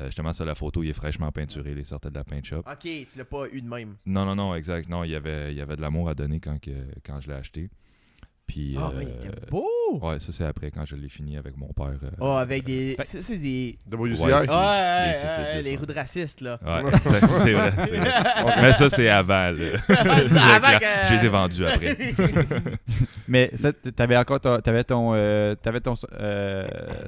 Justement, ça, la photo, il est fraîchement peinturé. Il sortait de la paint shop. Ok, tu l'as pas eu de même. Non, exact. Non, il y avait de l'amour à donner quand je l'ai acheté. Puis, Ah, mais il était beau! ouais, ça, c'est après, quand je l'ai fini avec mon père. Oh, avec des. C'est des. WCI? Ouais, c'est- Ouais, les CC10, les ouais. roues de racistes, là. Ouais, c'est vrai. C'est vrai. Mais ça, c'est avant. Là. Avant que- Je les ai vendus après. Mais ça, t'avais encore t'avais ton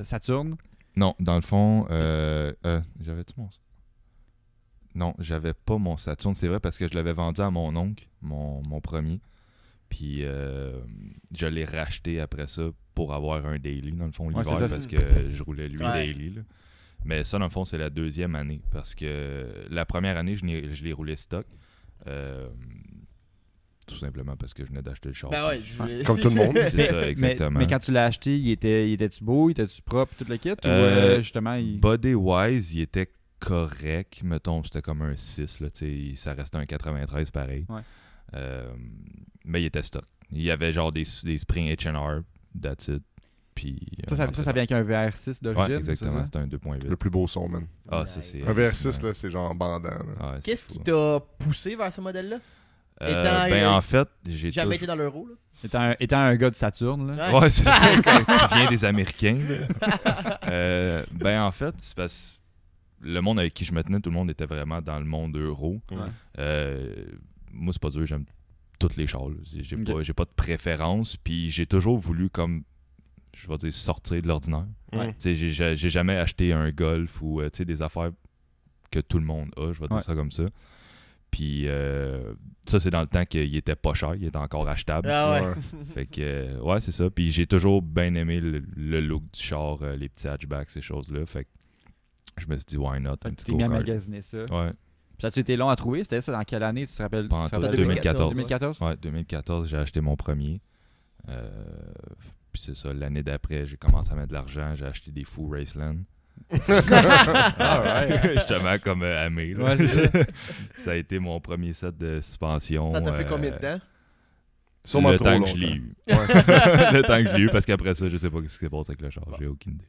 Saturne. Non, dans le fond, j'avais-tu mon... Non, j'avais pas mon Saturn, c'est vrai, parce que je l'avais vendu à mon oncle, mon premier. Puis je l'ai racheté après ça pour avoir un daily, dans le fond, l'hiver, c'est ça, parce c'est- que je roulais lui Ouais. daily. Là. Mais ça, dans le fond, c'est la deuxième année, parce que la première année, je l'ai roulé stock. Tout simplement parce que je venais d'acheter le char. Ben ouais, Comme tout le monde. C'est ça, exactement. Mais quand tu l'as acheté, il était-tu beau, il était-tu propre, tout le kit? Ou justement, il... Body-wise, il était correct. Mettons, c'était comme un 6. Là, ça restait un 93 pareil. Ouais. Mais il était stock. Il y avait genre des springs H&R, that's it. Puis, Ça vient avec un VR6 d'origine. Ouais, exactement. c'est ça? C'était un 2.8. Le plus beau son, man. Ah, ça, c'est... Un VR6, là, c'est genre bandant. Là. Ouais, c'est Qu'est-ce fou. qui t'a poussé vers ce modèle-là? Étant Ben, un- en fait, j'ai Jamais toujours... été dans l'euro, là. Étant un gars de Saturne, là. Ouais. Ouais, c'est ça, quand tu viens des Américains. Là. Ben, en fait, c'est parce que le monde avec qui je me tenais, tout le monde était vraiment dans le monde euro. Ouais. Moi, c'est pas dur, j'aime toutes les chars. Là. Ok. J'ai pas de préférence, puis j'ai toujours voulu, comme, je vais dire, sortir de l'ordinaire. Ouais. Tu sais, j'ai jamais acheté un Golf ou tu sais, des affaires que tout le monde a, je vais dire Ouais. ça comme ça. Puis ça, c'est dans le temps qu'il était pas cher, il était encore achetable. Ah ouais. Ouais. Fait que, ouais, c'est ça. Puis j'ai toujours bien aimé le look du char, les petits hatchbacks, ces choses-là. Fait que je me suis dit, why not, un petit T'es mis à go-kart. magasiner ça. Ouais, Puis ça a-tu été long à trouver? C'était ça dans quelle année? Tu te rappelles? Pas en tu te tout, rappelles? 2014. 2014? ouais, 2014, j'ai acheté mon premier. Puis c'est ça, l'année d'après, j'ai commencé à mettre de l'argent, j'ai acheté des fous Raceland. Alright. Justement comme Amé. là. Ouais, c'est ça. Ça a été mon premier set de suspension. Ça t'a fait combien de temps? Sûrement le trop temps que longtemps. je l'ai eu. Ouais, c'est ça. Le temps que je l'ai eu, parce qu'après ça, je sais pas ce qui s'est passé avec le char. J'ai aucune idée.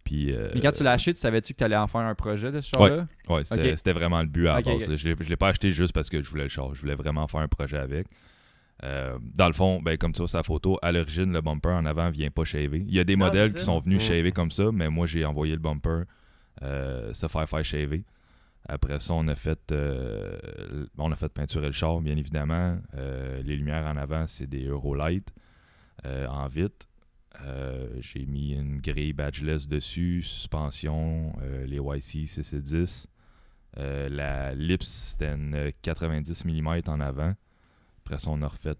Puis, Mais quand tu l'as acheté, tu savais-tu que tu allais en faire un projet de ce char-là? ouais, c'était Ok. c'était vraiment le but à la Ok, base. ok. Je l'ai pas acheté juste parce que je voulais le char. Je voulais vraiment faire un projet avec. Dans le fond, ben, comme tu vois sa photo, à l'origine, le bumper en avant vient pas shaver. Il y a des Non, modèles c'est qui ça. sont venus Mm. shaver comme ça, mais moi, j'ai envoyé le bumper se faire shaver. Après ça, on a fait peinturer le char, bien évidemment. Les lumières en avant, c'est des Eurolight en vite. J'ai mis une grille badgeless dessus, suspension, les YC CC10. La lips, c'était une 90 mm en avant. Après ça, on a refait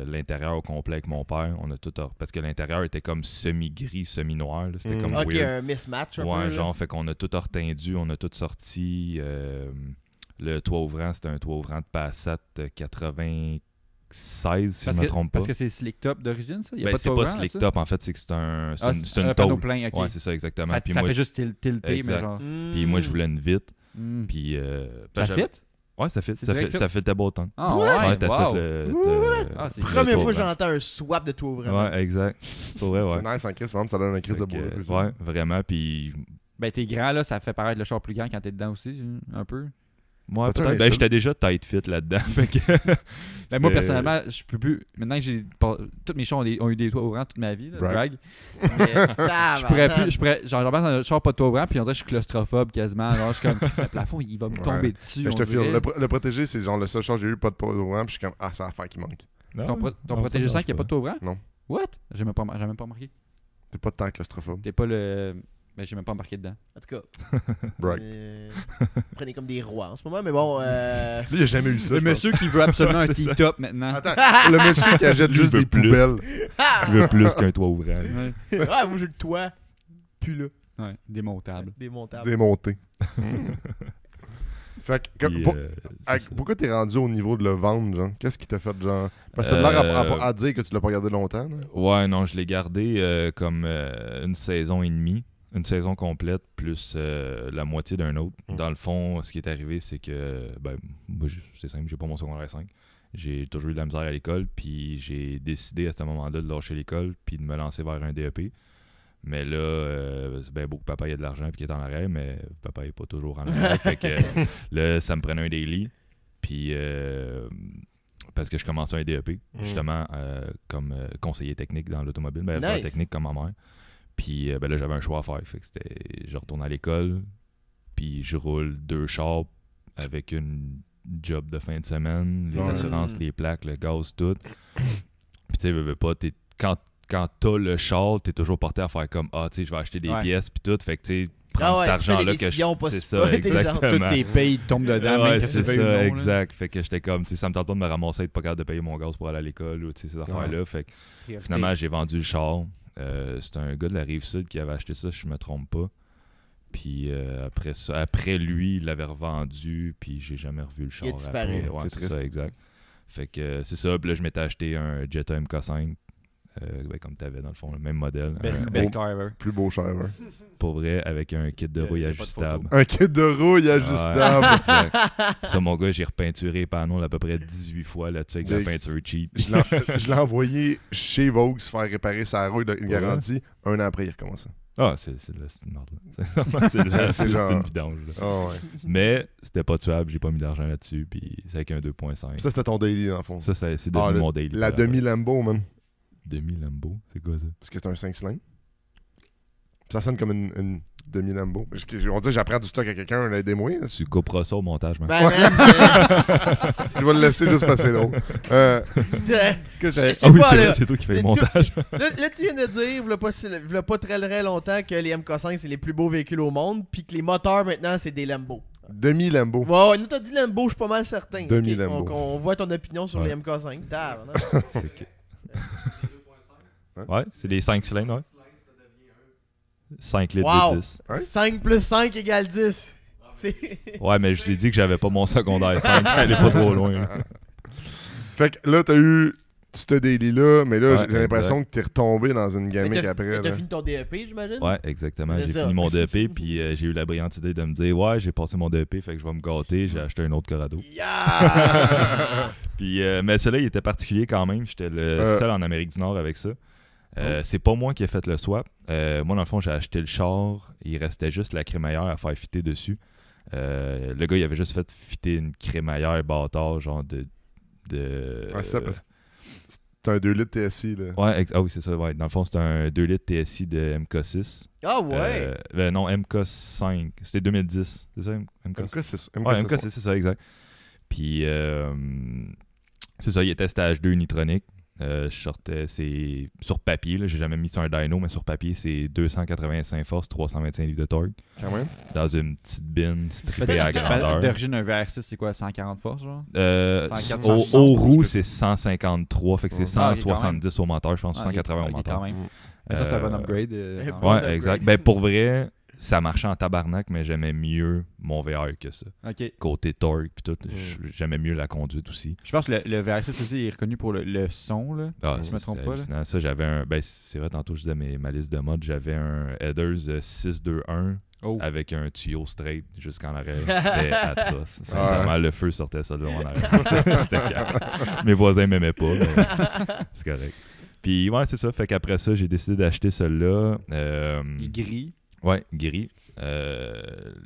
l'intérieur au complet avec mon père. On a tout parce que l'intérieur était comme semi-gris, semi-noir. Là. C'était comme Ok, weird. un mismatch un Ouais, peu. genre, fait qu'on a tout retendu, on a tout sorti. Le toit ouvrant, c'était un toit ouvrant de Passat 85 16, si je Parce me que, trompe pas. parce que c'est slick top d'origine, ça? Il y a Ben, pas de c'est toit pas ouvrant, slick là-dessus? top, en fait, c'est que c'est un un une panneau tôle. plein, ok. Ouais, c'est ça, exactement. Ça, Puis ça moi, fait juste tilter, mais Exact. genre... puis moi, je voulais une vite. Hmm. Puis, Ça j'avais- fit? Ouais, ça fit. C'est Ça direct fait, fit? ça fait table autant. Ah Ouais, ouais, t'as wow. ça, le. Ah, c'est le Première toit fois que ouvrant. j'entends un swap de toit ouvrant. Ouais, exact. Pour vrai, ouais. C'est nice en crise, par exemple, ça donne un crise de Fait que, bois. ouais, vraiment. Puis, Ben, t'es grand, là, ça fait paraître le char plus grand quand t'es dedans aussi, un peu. moi, T'as-tu un peut-être. Ben, insulte? j'étais déjà tight fit là-dedans. Fait que. Ben, moi, c'est- personnellement, je peux plus. Maintenant que j'ai. Tous mes chars ont eu des toits ouvrants toute ma vie, là, Brag. drag. Mais je pourrais plus. Genre, j'embarque dans un char pas de toit ouvrant, puis on dirait que je suis claustrophobe quasiment. Genre, je suis comme, le plafond, il va me tomber Ouais. dessus. Mais je on te file. dirait. Le protégé, c'est genre le seul char que j'ai eu, pas de poids ouvrant, puis je suis comme, ah, c'est l'affaire qui manque. Non, Ton non, protégé ça 5, il n'y a pas de toit ouvrant? Non. What? J'ai même pas remarqué. T'es pas tant claustrophobe. T'es pas le. Ben, j'ai même pas embarqué dedans. En tout cas, Brag. prenez comme des rois en ce moment, mais bon. Lui, il a jamais eu ça. Le je pense. monsieur qui veut absolument un C'est ça. T-top maintenant. Attends, le monsieur qui achète Lui, juste il veut des plus. poubelles. Je veux plus qu'un toit ouvrant. Ouais. Ouais, moi j'ai le toit. Plus là. Ouais, démontable. Démontable. Démonté. Fait que, Puis, c'est ça. pourquoi t'es rendu au niveau de le vendre, genre? Qu'est-ce qui t'a fait, genre? Parce que t'as l'air à dire que tu l'as pas gardé longtemps, là. Ouais, non, je l'ai gardé comme une saison et demie. Une saison complète, plus la moitié d'un autre. Mm. Dans le fond, ce qui est arrivé, c'est que, ben, moi, c'est simple, j'ai pas mon secondaire 5. J'ai toujours eu de la misère à l'école, puis j'ai décidé à ce moment-là de lâcher l'école, puis de me lancer vers un DEP. Mais là, c'est bien beau que papa ait de l'argent puis qu'il est en arrière, mais papa est pas toujours en arrière. Fait que là, ça me prenait un daily. Puis, parce que je commençais un DEP, justement, comme conseiller technique dans l'automobile, ben, Nice. technique comme ma mère. Puis ben là, j'avais un choix à faire. Fait que c'était, je retourne à l'école, puis je roule 2 chars avec une job de fin de semaine, les Ouais. assurances, les plaques, le gaz, tout. Puis tu sais, veux pas, quand t'as le char, t'es toujours porté à faire comme, ah, tu sais, je vais acheter des Ouais. pièces, puis tout. Fait que tu sais, prendre Ah ouais, cet tu fais des argent-là que je. décisions pas C'est super ça, intelligentes. exactement. Toutes tes payes tombent dedans, Ouais, même que c'est tu payes ou ça, non, là. exact. Fait que j'étais comme, tu sais, ça me tente pas de me ramasser et de pas capable de payer mon gaz pour aller à l'école ou tu sais, ces affaires-là. Fait que Priorité. finalement, j'ai vendu le char. C'est un gars de la Rive-Sud qui avait acheté ça, si je me trompe pas. Puis après lui, il l'avait revendu, puis j'ai jamais revu le char. Il a disparu. Après. Ouais, C'est c'est triste. ça, exact. Fait que c'est ça. Puis là, je m'étais acheté un Jetta MK5. Ben, comme tu avais dans le fond, le même modèle. Best car ever. Plus beau cher, ever. Pour vrai, avec un kit de rouille y a pas de ajustable. Un kit de rouille ajustable. Ouais, exact. Ça, mon gars, j'ai repeinturé les panneaux à peu près 18 fois là-dessus avec de la Des- peinture cheap. Je l'ai envoyé chez Vaux faire réparer sa rouille de garantie. Un an après, il recommence. Ah, c'est de la petite merde, là. C'est genre- une vidange, là. Ah ouais. Mais c'était pas tuable, j'ai pas mis d'argent là-dessus, puis c'est avec un 2.5. Ça, c'était ton daily, dans le fond. Ça, c'est devenu mon daily. La demi-Lambo, man. Demi-Lambo, c'est quoi ça? Parce que c'est un 5 cylindres. Ça sonne comme une demi-Lambo. On dit j'apprends du stock à quelqu'un, aidez-moi. Tu couperas ça au montage, man. Ben, man, Je vais le laisser juste passer l'eau. je sais Ah oui, pas, c'est là. vrai, c'est toi qui fais le Mais montage. Là, tu viens de dire, v'là pas très longtemps, que les MK5 c'est les plus beaux véhicules au monde, puis que les moteurs maintenant c'est des Lambo. Demi-Lambo. Ouais, nous t'as dit Lambo, je suis pas mal certain. Demi-Lambo. Ok? On voit ton opinion sur Ouais. les MK5. Tabarnak. Ok. Ouais, c'est les 5 cylindres, ouais. 5 litres Wow. de 10. Ouais. 5 plus 5 égale 10. C'est... Ouais, mais je t'ai dit que j'avais pas mon secondaire 5, elle est pas trop loin. là. Fait que là, t'as eu ce daily-là, mais là, Ouais, j'ai l'impression que t'es retombé dans une gamique Mais après. t'as là. fini ton DEP, j'imagine? Ouais, exactement. C'est J'ai ça. fini mon DEP, puis j'ai eu la brillante idée de me dire, ouais, j'ai passé mon DEP, fait que je vais me gâter, j'ai acheté un autre Corrado. Yeah! Puis, mais celui-là, il était particulier quand même. J'étais le seul en Amérique du Nord avec ça. C'est pas moi qui ai fait le swap. Moi, dans le fond, j'ai acheté le char. Il restait juste la crémaillère à faire fitter dessus. Le gars, il avait juste fait fitter une crémaillère bâtard, genre de... Ouais, ça, parce que c'est un 2 litres TSI, là. Ouais, ah oui, c'est ça. Ouais. Dans le fond, c'était un 2 litres TSI de MK6. Ah ouais! Non, MK5. C'était 2010. C'est ça, MK5? MK6. Ouais, MK6, c'est ça, exact. Puis, c'est ça, il était stage 2 nitronique. Je sortais, c'est sur papier, là, j'ai jamais mis sur un dyno, mais sur papier, c'est 285 forces, 325 livres de torque, Quand même. dans une petite bin strippée à grandeur. D'origine, un VR6, c'est quoi, 140 forces, genre? 140, Aux 160, roues, c'est 153, fait que c'est Ah, ok, quand 170 au moteur, je pense, Ah, 180 ok, au moteur. quand même. Mais ça, c'est un bon upgrade. bon Ouais, upgrade. exact. Ben, pour vrai, ça marchait en tabarnak, mais j'aimais mieux mon VR que ça. OK. Côté torque puis tout, j'aimais mieux la conduite aussi. Je pense que le VR6 aussi est reconnu pour le son, là. Ah, Je me trompe pas, là. hallucinant. Ça, j'avais un... Ben, c'est vrai, tantôt, je disais ma liste de modes, j'avais un Headers 621 Oh. avec un tuyau straight jusqu'en arrière. C'était atroce. Sincèrement, le feu sortait ça de loin en arrière. C'était calme. Mes voisins m'aimaient pas, mais c'est correct. Puis, ouais, c'est ça. Fait qu'après ça, j'ai décidé d'acheter celui-là. Il gris. Ouais, gris.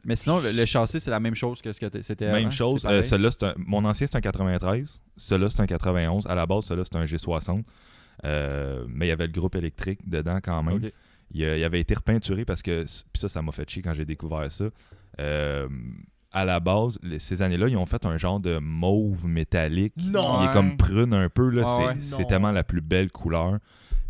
Mais sinon, le châssis, c'est la même chose que ce que c'était Même avant? chose. C'est pareil? Celui-là, mon ancien, c'est un 93. Celui-là, c'est un 91. À la base, celui-là, c'est un G60. Mais il y avait le groupe électrique dedans quand même. OK. Il avait été repeinturé parce que... Puis ça m'a fait chier quand j'ai découvert ça. À la base, ces années-là, ils ont fait un genre de mauve métallique. Non. Il est Ouais. comme prune un peu. Là. Ouais, ouais. C'est Non. tellement la plus belle couleur.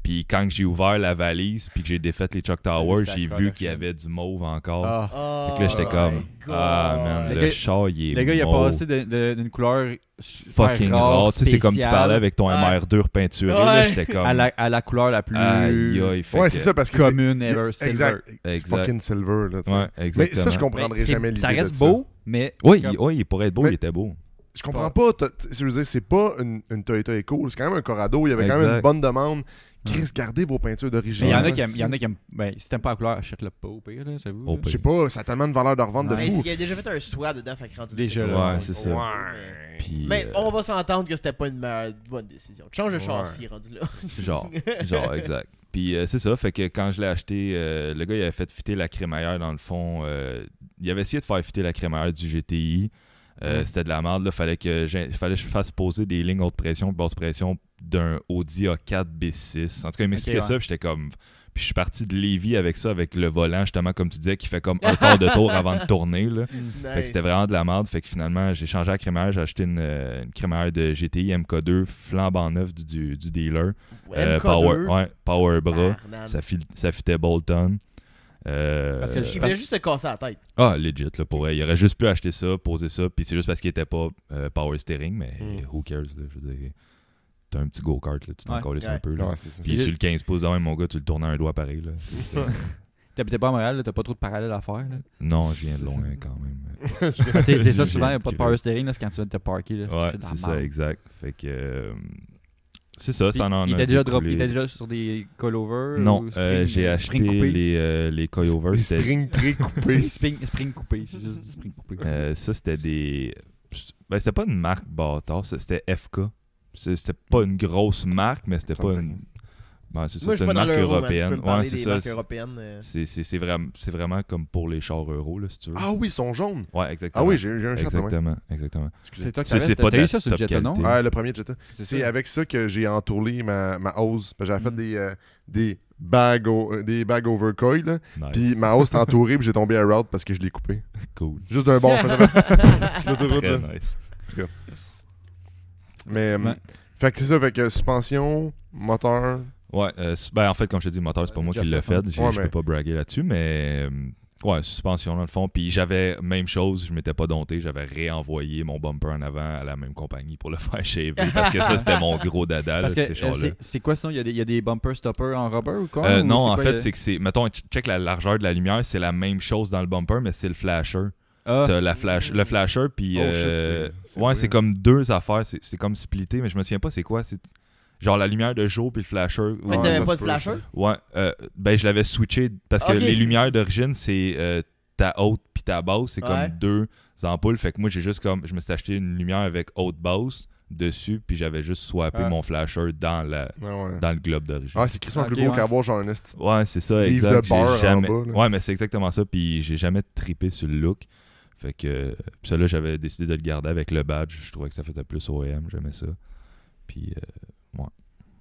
Puis quand j'ai ouvert la valise puis que j'ai défait les Chuck Towers, ça j'ai colle vu à qu'il y chier. avait du mauve encore. Ah. Oh Fait que là, j'étais comme... my God. Ah, man, Le le gars- char, il est Le gars, il a mauve. passé d'une couleur super Fucking rare. Tu sais, c'est comme tu spéciale, parlais avec ton Ouais. MR2 repeinturé. Là, Ouais. j'étais comme... à la couleur la plus Aïe, aïe, fait Ouais, que- c'est ça, parce que c'est... commune ever, silver. Exact. C'est Exact. fucking silver, là, tu sais. Ouais, Mais exactement. ça, je comprendrais Mais jamais l'idée ça de reste ça. beau, mais... Oui, comme- il pourrait être beau, Mais- il était beau. Je comprends pas. Je veux dire, c'est pas une Toyota Eco. C'est quand même un Corrado. Il y avait quand même Exact. une bonne demande. Chris, gardez vos peintures d'origine. Mais il y en a là, qui aiment... c'est- Il y en a qui aiment... Ben, si t'aimes pas la couleur, achète-le pas au pire, là, j'avoue. Au là. Je sais pas, ça a tellement de valeur de revente de Ouais. Mais c'est fou. qu'il a déjà fait un swap dedans, fait que rendu Déjà, là, là. Ouais, c'est ça. Ouais. Puis, Mais on va s'entendre que c'était pas une bonne décision. Tu changes de châssis, rendu là. genre, exact. Puis c'est ça, fait que quand je l'ai acheté, le gars, il avait fait fitter la crémaillère dans le fond. Il avait essayé de faire fitter la crémaillère du GTI. C'était de la merde. Là, fallait que je fasse poser des lignes haute pression, basse pression d'un Audi A4 B6. En tout cas, il m'expliquait Ok, ouais. ça, puis j'étais comme... Puis je suis parti de Lévis avec ça, avec le volant, justement, comme tu disais, qui fait comme un quart de tour avant de tourner, là. Fait que c'était vraiment de la merde. Fait que finalement, j'ai changé la crémaillère. J'ai acheté une crémaillère de GTI MK2 flambant neuf du dealer. Power bras. Ça fitait Bolton. Parce que Il voulait juste se casser la tête. Ah, legit, là, pour vrai. Il aurait juste pu acheter ça, poser ça, puis c'est juste parce qu'il était pas power steering, mais who cares, là, je veux dire. T'as un petit go-kart, là, tu t'en Ouais. colles un Ouais. peu, là. Ouais, c'est ça. Puis sur le 15 pouces de même, mon gars, tu le tournes à un doigt pareil, là. T'habitais pas à Montréal, là, t'as pas trop de parallèles à faire. Là. Non, je viens de loin, quand même. C'est ça, J'ai souvent, il n'y a un pas de petit power steering là, c'est quand tu viens de te parker. Là, Ouais, de la c'est ça, merde. exact. Fait que... c'est ça, Puis, ça en a il était déjà découlé. il était déjà sur des coilovers Non, ou spring, j'ai acheté spring coupé? les coilovers. Les C'était- springs pré-coupés. Spring coupé, j'ai juste dit spring coupé. ça, c'était des... Ben, c'était pas une marque bâtard, c'était FK. C'était pas une grosse marque, mais c'était pas une... Ben, c'est ça, Moi, je c'est suis une pas dans marque l'euro, man. Tu européenne. peux me parler Ouais, c'est des ça. marques européennes. C'est vraiment comme pour les chars euros, là, si tu veux. Ah oui, ils sont jaunes. Ouais, exactement. Ah oui, j'ai un chat. Exactement. C'est toi qui C'est pas t'as eu de ça sur le top Jetta, non? qualité. Ouais, le premier Jetta. C'est C'est ça. avec ça que j'ai entouré ma hose. Parce que j'avais Mm. fait des bags over coil. Là. Nice. Puis ma hose était entourée, puis j'ai tombé à route parce que je l'ai coupé. Cool. Juste d'un bord. Sur l'autoroute, Très là. nice. Mais, Ouais. fait que c'est ça, fait que suspension, moteur. Ouais, ben en fait, comme je te dis, le moteur, c'est pas moi qui l'ai fait. Je Ouais, peux mais- pas braguer là-dessus, mais ouais, suspension dans le fond. Puis j'avais, même chose, je m'étais pas dompté, j'avais réenvoyé mon bumper en avant à la même compagnie pour le faire shaver parce que ça, c'était mon gros dada, là, Parce que ces chars-là. c'est quoi ça? Il y a des bumper stoppers en rubber ou quoi? Ou Non, c'est en quoi, fait, il y a- c'est que c'est. Mettons, check la largeur de la lumière, c'est la même chose dans le bumper, mais c'est le flasher. Ah, T'as le flasher, puis. Oh, shit, c'est ouais, weird. c'est comme deux affaires, c'est comme splitté, mais je me souviens pas c'est quoi. C'est genre la lumière de jour puis le flasher. Fait que Ouais, t'avais ça pas se de peut, flasher? Ouais, ben je l'avais switché parce que Ok. les lumières d'origine, c'est ta haute puis ta basse, c'est Ouais. comme deux ampoules. Fait que moi, je me suis acheté une lumière avec haute basse dessus, puis j'avais juste swappé Ah. mon flasher dans Ouais. le globe d'origine. Ah, c'est crissement Ok, plus beau ouais. qu'avoir genre un esti. Ouais, c'est ça, Livre exact. de beurre en Jamais... bas, là. Ouais, mais c'est exactement ça. Puis j'ai jamais trippé sur le look. Fait que. Puis ça, là, j'avais décidé de le garder avec le badge. Je trouvais que ça faisait plus OEM. J'aimais ça. Puis.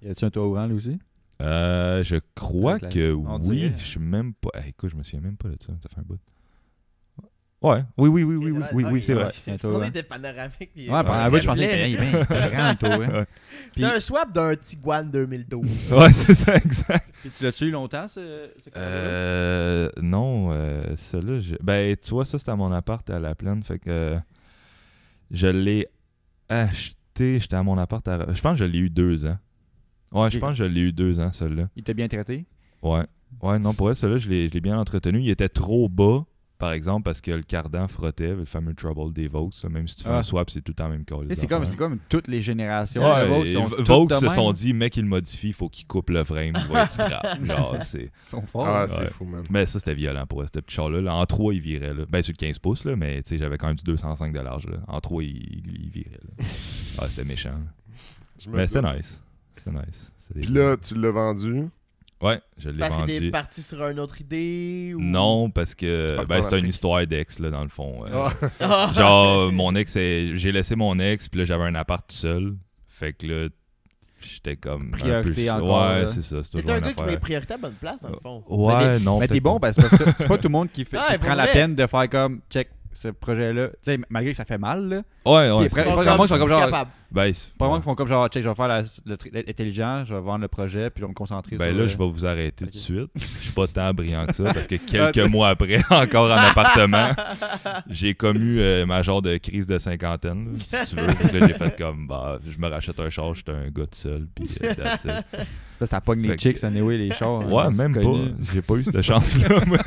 y a-tu un toit ouvrant, lui aussi? Je crois Avec la- que on oui. dirait. Je suis même pas. Écoute, je me souviens même pas de ça. Ça fait un bout. Ouais. Oui, c'est vrai. Il y a un toit On ouvrant. était panoramique. Ouais, pendant un bout, je pensais qu'il était bien grand, le toit ouvrant. C'était un swap d'un Tiguan 2012. Ouais, c'est ça, exact. Puis tu l'as-tu eu longtemps, ce Corvette-là? Non, celui-là, ben, tu vois, ça, c'était à mon appart à La Plaine. Fait que je l'ai acheté. J'étais à mon appart je pense que je l'ai eu 2 ans. Ouais, je Ok. pense que je l'ai eu 2 ans, celui-là. Il t'a bien traité? Ouais. Ouais, non, pour elle, celui-là, je l'ai bien entretenu. Il était trop bas, par exemple, parce que le cardan frottait, le fameux Trouble des Vaux. Même si tu fais un swap, c'est tout le temps même call. C'est comme toutes les générations. Ouais, Vaux se sont dit, mec, il le modifie, il faut qu'il coupe le frame, il va être scrap. Genre, c'est... Ils sont forts. Ah, c'est fou, man. Mais ça, c'était violent pour eux, ce petit char-là. Là, en 3, il virait. Là. Ben, sur le 15 pouces, là, mais j'avais quand même du 205 de large. Là. En 3, il virait. Là. Ah, c'était méchant. Mais c'était nice. C'était nice. Puis là, tu l'as vendu. Ouais, je l'ai Parce que vendu. t'es parti sur une autre idée ou... Non, parce que en c'était une Afrique. histoire d'ex, là, dans le fond. Ah. Genre, mon ex, j'ai laissé mon ex, puis là, j'avais un appart tout seul. Fait que là, j'étais comme. Priorité un peu... encore, Ouais, là. c'est ça. C'est T'es toujours un une gars qui affaire. met priorité à bonne place, dans le fond. Ouais, non. Mais t'es peut-être bon pas. parce que c'est pas tout le monde qui Ouais, prend pour la vrai. peine de faire comme check ce projet-là. Tu sais, malgré que ça fait mal, là. Ouais, Puis c'est- après- Ils Pas vraiment, ils sont comme genre- capables. Ben, Pas vraiment qu'ils font comme genre check, je vais faire l'intelligent, je vais vendre le projet, puis je vais me concentrer ben sur. là, je vais vous arrêter Ok. tout de suite. Je suis pas tant brillant que ça parce que quelques mois après, encore en appartement, j'ai commu ma genre de crise de cinquantaine, là, si tu veux. Fait que là, j'ai fait comme, bah, je me rachète un char, j'étais un gars tout seul, puis that's it. Là, ça pogne Fait les que- chicks, anyway, les chars. Ouais, hein, même c'est pas. connu. J'ai pas eu cette chance-là. moi.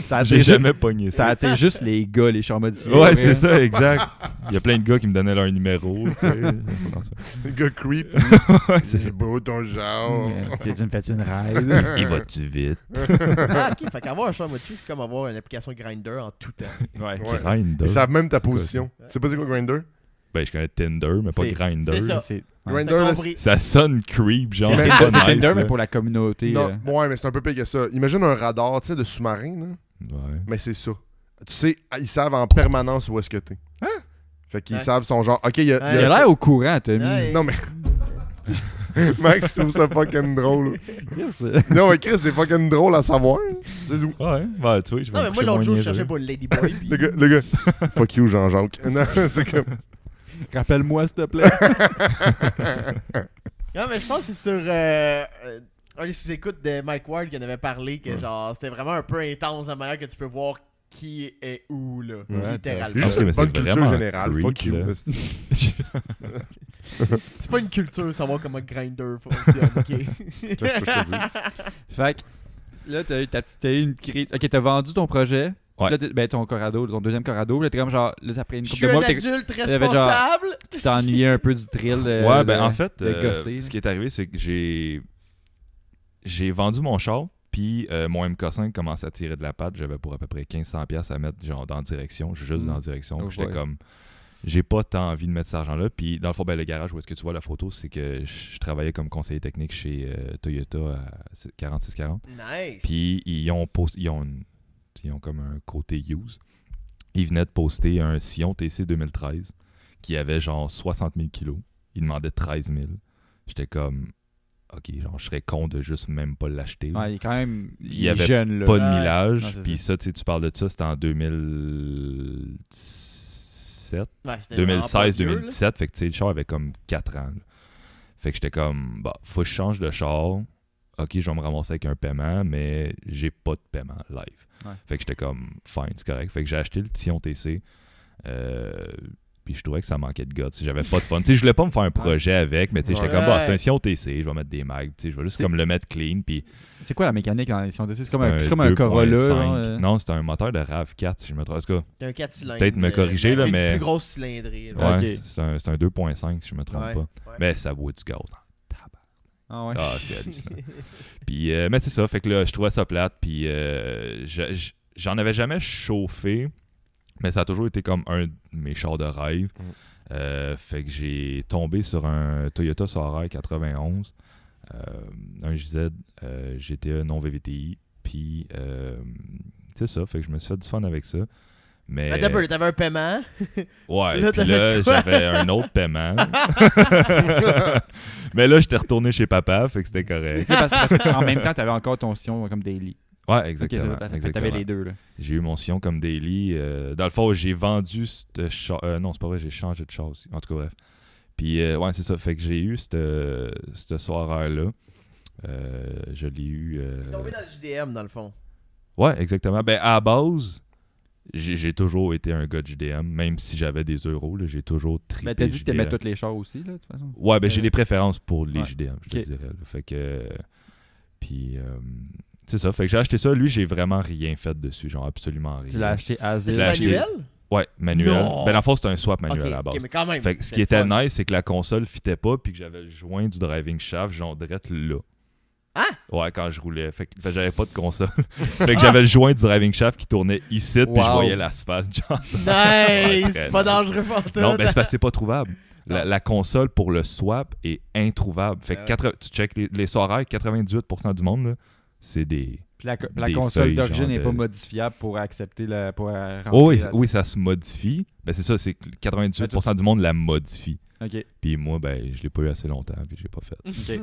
Ça J'ai attire jamais pogné ça ça. attire juste les gars, les chars modifiés. Ouais, c'est ça, exact. Il y a plein de gars qui me donnaient leur numéro, tu sais. Le gars creep. Ouais, c'est ça. C'est beau ton genre. Tu me fais une ride? Il va-tu vite? Ah, ok. Fait qu'avoir un char modifié, c'est comme avoir une application Grindr en tout temps. Ouais. Ouais. Grindr. Ils savent même ta C'est quoi, position. Tu sais pas c'est quoi Grindr? Ben, je connais Tinder, mais pas C'est- Grindr. c'est ça. C'est ouais. Grindr, T'as là, compris. Ça sonne creep, genre. C'est C'est pas c'est nice, Tinder, mais pour la communauté. non, ouais, mais c'est un peu pire que ça. Imagine un radar, tu sais, de sous-marin, là. Ouais. Mais c'est ça. Tu sais, ils savent en permanence où est-ce que t'es. Fait qu'ils Ouais. savent son genre. Ok, il y a. Ouais. Il a l'air au courant, Tommy. Ouais. Non, mais. Max trouve ça fucking drôle. Yes. Non, mais Chris, c'est fucking drôle à savoir. C'est tout. Ouais, bah, tu vois, je vais Non, me mais moi, coucher l'autre moins jour, je niaiseux. cherchais pour une Ladyboy. puis- Le gars. Fuck you, Jean-Jacques. Non, c'est comme. Rappelle-moi, s'il te plaît. Non, mais je pense que c'est sur un des sous-écoutes de Mike Ward qui en avait parlé, que genre, c'était vraiment un peu intense la manière que tu peux voir qui est où, là. Ouais, Littéralement. Juste Ok, mais une c'est bonne culture vraiment générale. creep, Fuck you. là. esti. C'est pas une culture, savoir comment Grindr fonctionne, ok? C'est ce que je te dis. Fait que là, t'as eu une crise. Ok, t'as vendu ton projet. Ouais. Là, ben, ton deuxième Corrado. Là, t'es comme genre, là, après une Je couple suis de un mois, adulte t'avais genre- responsable! tu t'es ennuyé un peu du thrill. Ouais, ben en fait, de gosser, ce là. qui est arrivé, c'est que j'ai vendu mon char, puis mon MK5 commençait à tirer de la patte. J'avais pour à peu près 1500$ à mettre genre dans la direction, juste dans la direction. Oh, Puis j'étais ouais. comme, j'ai pas tant envie de mettre cet argent-là. Puis dans le fond, ben, le garage où est-ce que tu vois la photo, c'est que je travaillais comme conseiller technique chez Toyota à 4640. Nice! Puis ils ont comme un côté use. Ils venaient de poster un Sion TC 2013 qui avait genre 60 000 kilos. Ils demandaient 13 000. J'étais comme, ok, genre je serais con de juste même pas l'acheter. Ouais, il est quand même Il y avait jeune, là. Pas de Ouais. millage. Non, c'est Puis ça, tu sais, tu parles de ça, c'était en 2017. Ouais, c'était vraiment pas vieux, là. 2016-2017. Fait que tu sais, le char avait comme 4 ans. là. Fait que j'étais comme, bah, faut que je change de char. Ok, je vais me ramasser avec un paiement, mais j'ai pas de paiement live. Ouais. Fait que j'étais comme, fine, c'est correct. Fait que j'ai acheté le Sion TC. Puis je trouvais que ça manquait de guts. J'avais pas de fun. Tu sais, je voulais pas me faire un projet avec, mais tu sais, j'étais Ouais. comme, bah, c'est un Sion TC, je vais mettre des mags. Tu sais, je vais juste C'est- comme le mettre clean. Puis C'est quoi la mécanique dans l'édition TC? C'est comme c'est c'est comme un Corolla. 2.5. genre, Non, c'était un moteur de RAV4, si je me trompe. En tout cas, T'as un 4 cylindres. Peut-être me corriger, là, avec mais- Une plus grosse cylindrée. ouais, là. Ok. c'est un 2.5, si je me trompe Ouais. pas. Ouais. Mais ça vaut du gaz. Ah ouais. Ah, c'est hallucinant. Puis, mais c'est ça, fait que là, je trouvais ça plate, puis j'en avais jamais chauffé, mais ça a toujours été comme un de mes chars de rêve. Fait que j'ai tombé sur un Toyota Soarai 91, un JZ GTE non VVTI, puis c'est ça, fait que je me suis fait du fun avec ça. Mais Attends un peu, t'avais un paiement. ouais, Là, puis t'avais là, quoi? j'avais un autre paiement. Mais là, j'étais retourné chez papa, fait que c'était correct. Ok, parce qu'en même temps, t'avais encore ton Sion comme daily. Ouais, Ok, exactement. fait que exactement. t'avais les deux, là. J'ai eu mon Sion comme daily. Dans le fond, j'ai vendu ce char. Non, c'est pas vrai, j'ai changé de char aussi. En tout cas, bref. Puis, ouais, c'est ça. Fait que j'ai eu ce soir-là. Je l'ai eu. T'es tombé dans le JDM, dans le fond. Ouais, exactement. Ben, à la base, j'ai toujours été un gars de JDM, même si j'avais des euros. Là, j'ai toujours trippé. Ben, t'as dit que t'aimais JDM. tous les chars aussi, là, de toute façon. Ouais, ben j'ai Euh, des préférences pour les ouais. JDM, je Ok. te dirais. Là. Fait que. Puis. C'est ça. Fait que j'ai acheté ça. Lui, j'ai vraiment rien fait dessus. Genre, absolument rien. Tu l'as acheté à C'est zéro. l'ai acheté. manuel? Ouais, manuel. Non. Ben, dans le fond, c'était un swap manuel à la base. Ok, mais quand même. Fait que ce c'est qui était fun. nice, c'est que la console fitait pas puis que j'avais le joint du driving shaft, genre direct là. Hein? Ouais, quand je roulais. Fait que j'avais pas de console. Fait que j'avais le joint du driving shaft qui tournait ici puis je Wow. voyais l'asphalte. Genre. Nice! très C'est pas nice. dangereux pour toi. Non, ben c'est parce que c'est pas trouvable. La console pour le swap est introuvable. Fait que Ah ouais. tu check les soirées, 98% du monde, là, c'est des. Puis la Des console feuilles, d'origine genre n'est de- pas modifiable pour accepter la. Pour rentrer Oh, oui, la- oui, ça se modifie. Ben c'est ça, c'est que 98% du monde la modifie. Ok. Puis moi, ben, je l'ai pas eu assez longtemps, puis j'ai pas fait. Ok.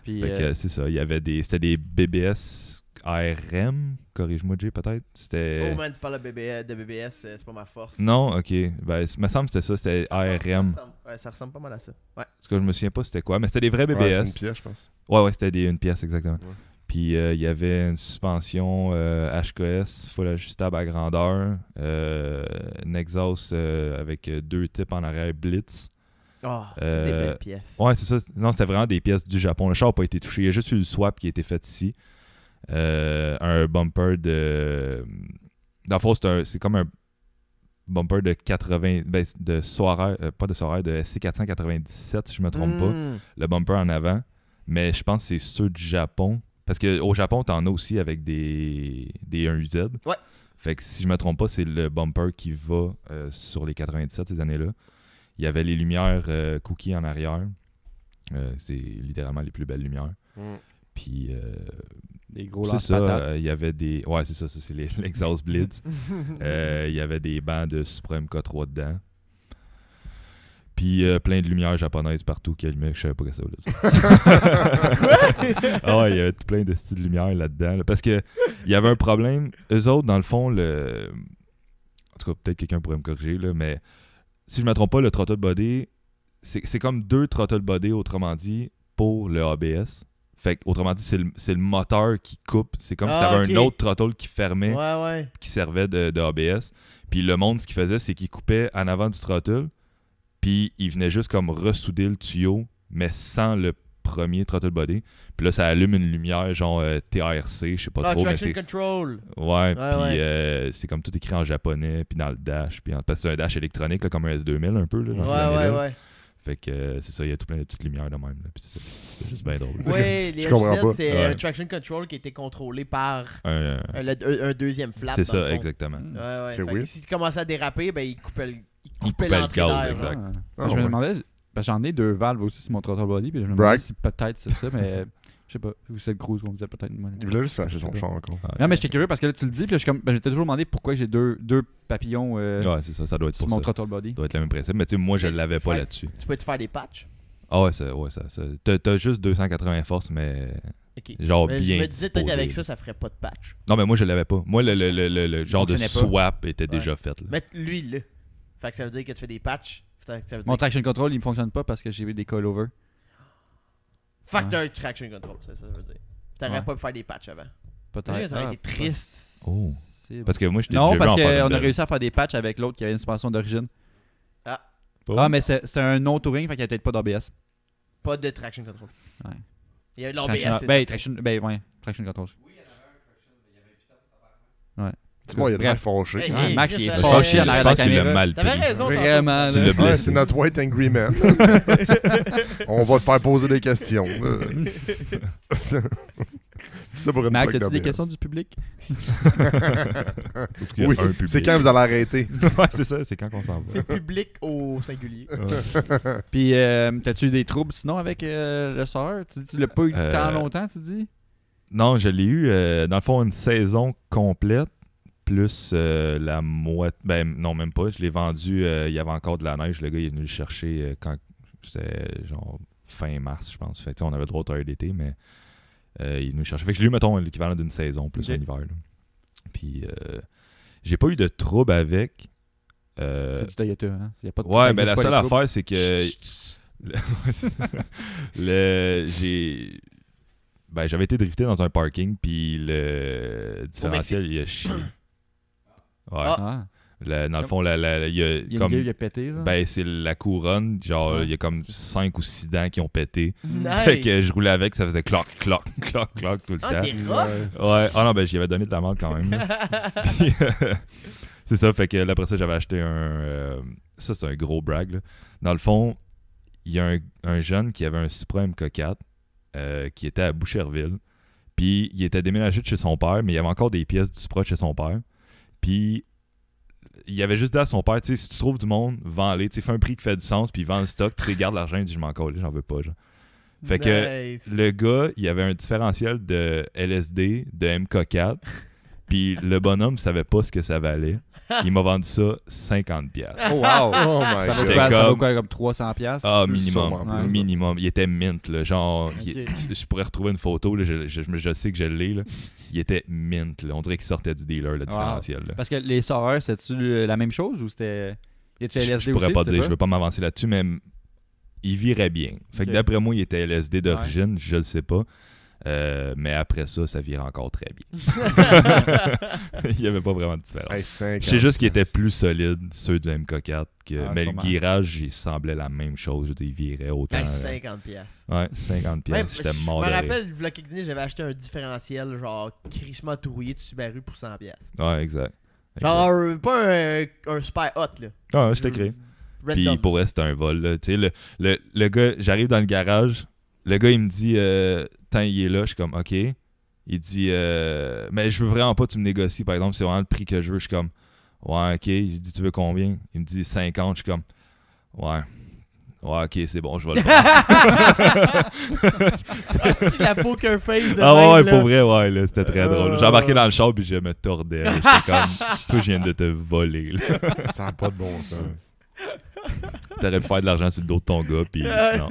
Puis, Fait que c'est ça. Il y avait c'était des BBS ARM, corrige-moi, Jay, peut-être. C'était. Oh man, tu parles de BBS, c'est pas ma force. Non, ok. Ben, il me semble que c'était ça, c'était ARM. Ouais, ça ressemble pas mal à ça. Ouais. Parce que je me souviens pas c'était quoi, mais c'était des vrais Ouais, BBS. c'est une pièce, je pense. Ouais, c'était une pièce, exactement. Ouais. Puis il y avait une suspension HKS, full ajustable à grandeur, une exhaust avec 2 types en arrière Blitz. Oh, c'est des Euh, belles pièces. Ouais, c'est ça. Non, c'était vraiment des pièces du Japon. Le char n'a pas été touché. Il y a juste eu le swap qui a été fait ici. Un bumper de. Dans le fond, c'est comme un bumper de 80. Ben, de Soarer, pas de Soarer, de SC497, si je me trompe pas. Mm. Le bumper en avant. Mais je pense que c'est ceux du Japon. Parce qu'au Japon, t'en as aussi avec des 1UZ. Ouais. Fait que si je me trompe pas, c'est le bumper qui va sur les 97 ces années-là. Il y avait les lumières cookies en arrière. C'est littéralement les plus belles lumières. Mm. Puis des gros c'est ça, lance-patates. il y avait des. Ouais, c'est ça, c'est l'exhaust Blitz. Il y avait des bancs de Supra MK3 dedans. Puis plein de lumières japonaises partout qui allumaient, je savais pas que ça voulait dire. Ah ouais, il y avait tout plein de styles de lumière là-dedans. Là, parce que il y avait un problème. Eux autres, dans le fond, en tout cas, peut-être quelqu'un pourrait me corriger, là, mais si je me trompe pas, le throttle body, c'est comme 2 throttle body, autrement dit, pour le ABS. Fait que, autrement dit, c'est le moteur qui coupe. C'est comme si tu avais ok. un autre throttle qui fermait, Ouais. qui servait de ABS. Puis le monde, ce qu'il faisait, c'est qu'il coupait en avant du throttle, puis il venait juste comme ressouder le tuyau, mais sans le premier throttle body. Puis là, ça allume une lumière genre TRC, je sais pas Ah, trop, mais traction c'est... control. Ouais, Ouais, puis c'est comme tout écrit en japonais, puis dans le dash, puis parce que c'est un dash électronique, là, comme un S2000 un peu, là, dans ces années-là. Ouais. Fait que c'est ça, il y a tout plein de petites lumières de même, là, puis c'est juste bien drôle. Ouais, les Je comprends LZ, pas. c'est Ouais. un traction control qui était contrôlé par Un- un deuxième flap. c'est dans le ça, fond. exactement. Ouais. C'est Fait que weird. si tu commençais à déraper, ben il coupait coupait le l'entrée gaz, d'air, exact. genre. Ah. Je me ouais. demandais, parce que j'en ai 2 valves aussi sur mon throttle body, puis je me Brag. demandais si peut-être c'est ça, mais je sais pas. Ou c'est le cruise qu'on disait peut-être. Il voulait juste flasher son char encore. Non, mais j'étais curieux parce que là, tu le dis, puis là, je m'étais toujours demandé pourquoi j'ai deux papillons Ouais, c'est ça, ça doit être sur pour mon ça. throttle body. Ça doit être le même principe, mais tu sais, moi, je Mais tu l'avais peux pas faire- là-dessus. Tu peux-tu faire des patchs? Ah ouais, ça. T'as juste 280 forces, mais Ok. genre Mais bien je me disais peut-être disposé, qu'avec là. ça ferait pas de patch. Non, mais moi, je l'avais pas. Moi, le genre de fonctionnait pas. swap était Ouais. déjà fait. Là. Mais lui, là. Fait que ça veut dire que tu fais des patchs. Ça veut dire Mon traction control, il me fonctionne pas parce que j'ai eu des coilovers. Fait que t'as un traction control, ça veut dire. T'aurais Ouais. pas pu faire des patchs avant. Peut-être. Ça aurait été triste. Oh. C'est- Parce que moi, je t'ai Non, déjà vu parce en faire qu'on une a belle. réussi à faire des patchs avec l'autre qui avait une suspension d'origine. Ah, Ah, mais c'était un non-touring, fait qu'il n'y avait peut-être pas d'ABS. pas de traction control. Ouais. Il y a eu de Traction- l'ABS, c'est ben, ça. traction control. Dis-moi, il a de l'air fâché. Hey, Ouais, hey, Max, Chris, il est je fâché en Je arrière de la pense qu'il l'a caméra. mal T'avais pris. raison. Vraiment. Tu là. l'as Ouais, blessé. c'est notre White Angry Man. On va te faire poser des questions. là. Ça pour une Max, plaque as-tu des d'ABS. questions du public? Sauf qu'il y a Oui, un public. c'est quand vous allez arrêter. Ouais, c'est ça, c'est quand qu'on s'en va. C'est public au singulier. Puis, t'as-tu eu des troubles sinon avec le sort? Tu dis tu l'as pas eu tant longtemps, tu dis? Non, je l'ai eu, dans le fond, une saison complète, plus la moitié... Ben, non, même pas. Je l'ai vendu, il y avait encore de la neige. Le gars, il est venu le chercher quand c'était genre fin mars, je pense. Fait que, tu sais, on avait le droit au tailleur d'été, mais il est venu le chercher. Fait que je l'ai eu, mettons, l'équivalent d'une saison, plus Ok. un hiver. Là. Puis, j'ai pas eu de trouble avec... C'est du Toyota, hein? Y a pas de Ouais, ça mais la existe seule pas, les troubles. affaire, c'est que... j'avais été drifté dans un parking, puis le différentiel, il a chié. Ouais. Ah. Ah. Dans le fond, il y a Il y a comme... une gueule qui a pété, là. Ben, c'est la couronne, genre, Ouais. il y a comme 5 ou 6 dents qui ont pété. Nice. Fait que je roulais avec, ça faisait cloc, cloc, cloc, cloc tout le Ah, temps. t'es rough. Ouais, ah non, ben j'y avais donné de la merde quand même. Là. Puis, c'est ça, fait que là, après ça, j'avais acheté ça, c'est un gros brag. Là. Dans le fond, il y a un jeune qui avait un Supra MK4 qui était à Boucherville. Puis il était déménagé de chez son père, mais il y avait encore des pièces du Supra de chez son père. Puis il avait juste dit à son père, tu sais, si tu trouves du monde, vends-les, tu sais, fais un prix qui fait du sens, puis vends le stock, puis tu gardes l'argent, il dit, je m'en colle, j'en veux pas, genre. Fait que Nice. le gars, il avait un différentiel de LSD, de MK4, puis le bonhomme savait pas ce que ça valait. Il m'a vendu ça 50$. Oh, wow! Oh my Ça vaut god. quoi, ça vaut comme- quoi, comme 300$? Ah, Plus minimum. sûrement plus. Minimum. Il était mint, là. Genre, Ok. je pourrais retrouver une photo, là, je sais que je l'ai, là. Il était mint, là. On dirait qu'il sortait du dealer, le différentiel, là. Parce que les soreurs, c'était-tu la même chose ou c'était. Y a-tu LSD Je pourrais aussi, pas tu sais dire, je veux pas m'avancer là-dessus, mais il virait bien. Fait que Ok. d'après moi, il était LSD d'origine, je le sais pas. Mais après ça, ça vire encore très bien. Il y avait pas vraiment de différence. Hey, 50. Je sais juste qu'il était plus solide, ceux du MK4, mais sûrement. le guirage, il semblait la même chose. Je veux dire, il virait autant. Hey, 50 piastres. Ouais, 50 Même, pièces, j'étais je mort me de rire. rappelle, il y a quelques années, j'avais acheté un différentiel, genre, crissement tout rouillé de Subaru pour 100 piastres. Ouais, exact. Genre, pas un super hot, là. Ah, ouais, je t'ai créé. Puis Random. pour elle, c'était un vol. Là. Tu sais, le gars, j'arrive dans le garage, le gars, il me dit, tant il est là, je suis comme, OK. Il dit, mais je veux vraiment pas que tu me négocies, par exemple, c'est vraiment le prix que je veux. Je suis comme, ouais, OK. Il dit, tu veux combien? Il me dit 50. Je suis comme, ouais. Ouais, OK, c'est bon, je vais le prendre. Ah, c'est la poker face de Ah ouais, même, là. pour vrai, ouais, là, c'était très drôle. J'ai embarqué dans le char puis je me tordais. là. J'étais comme, toi, je viens de te voler. Là. Ça n'a pas de bon sens. T'aurais pu faire de l'argent sur le dos de ton gars, puis non,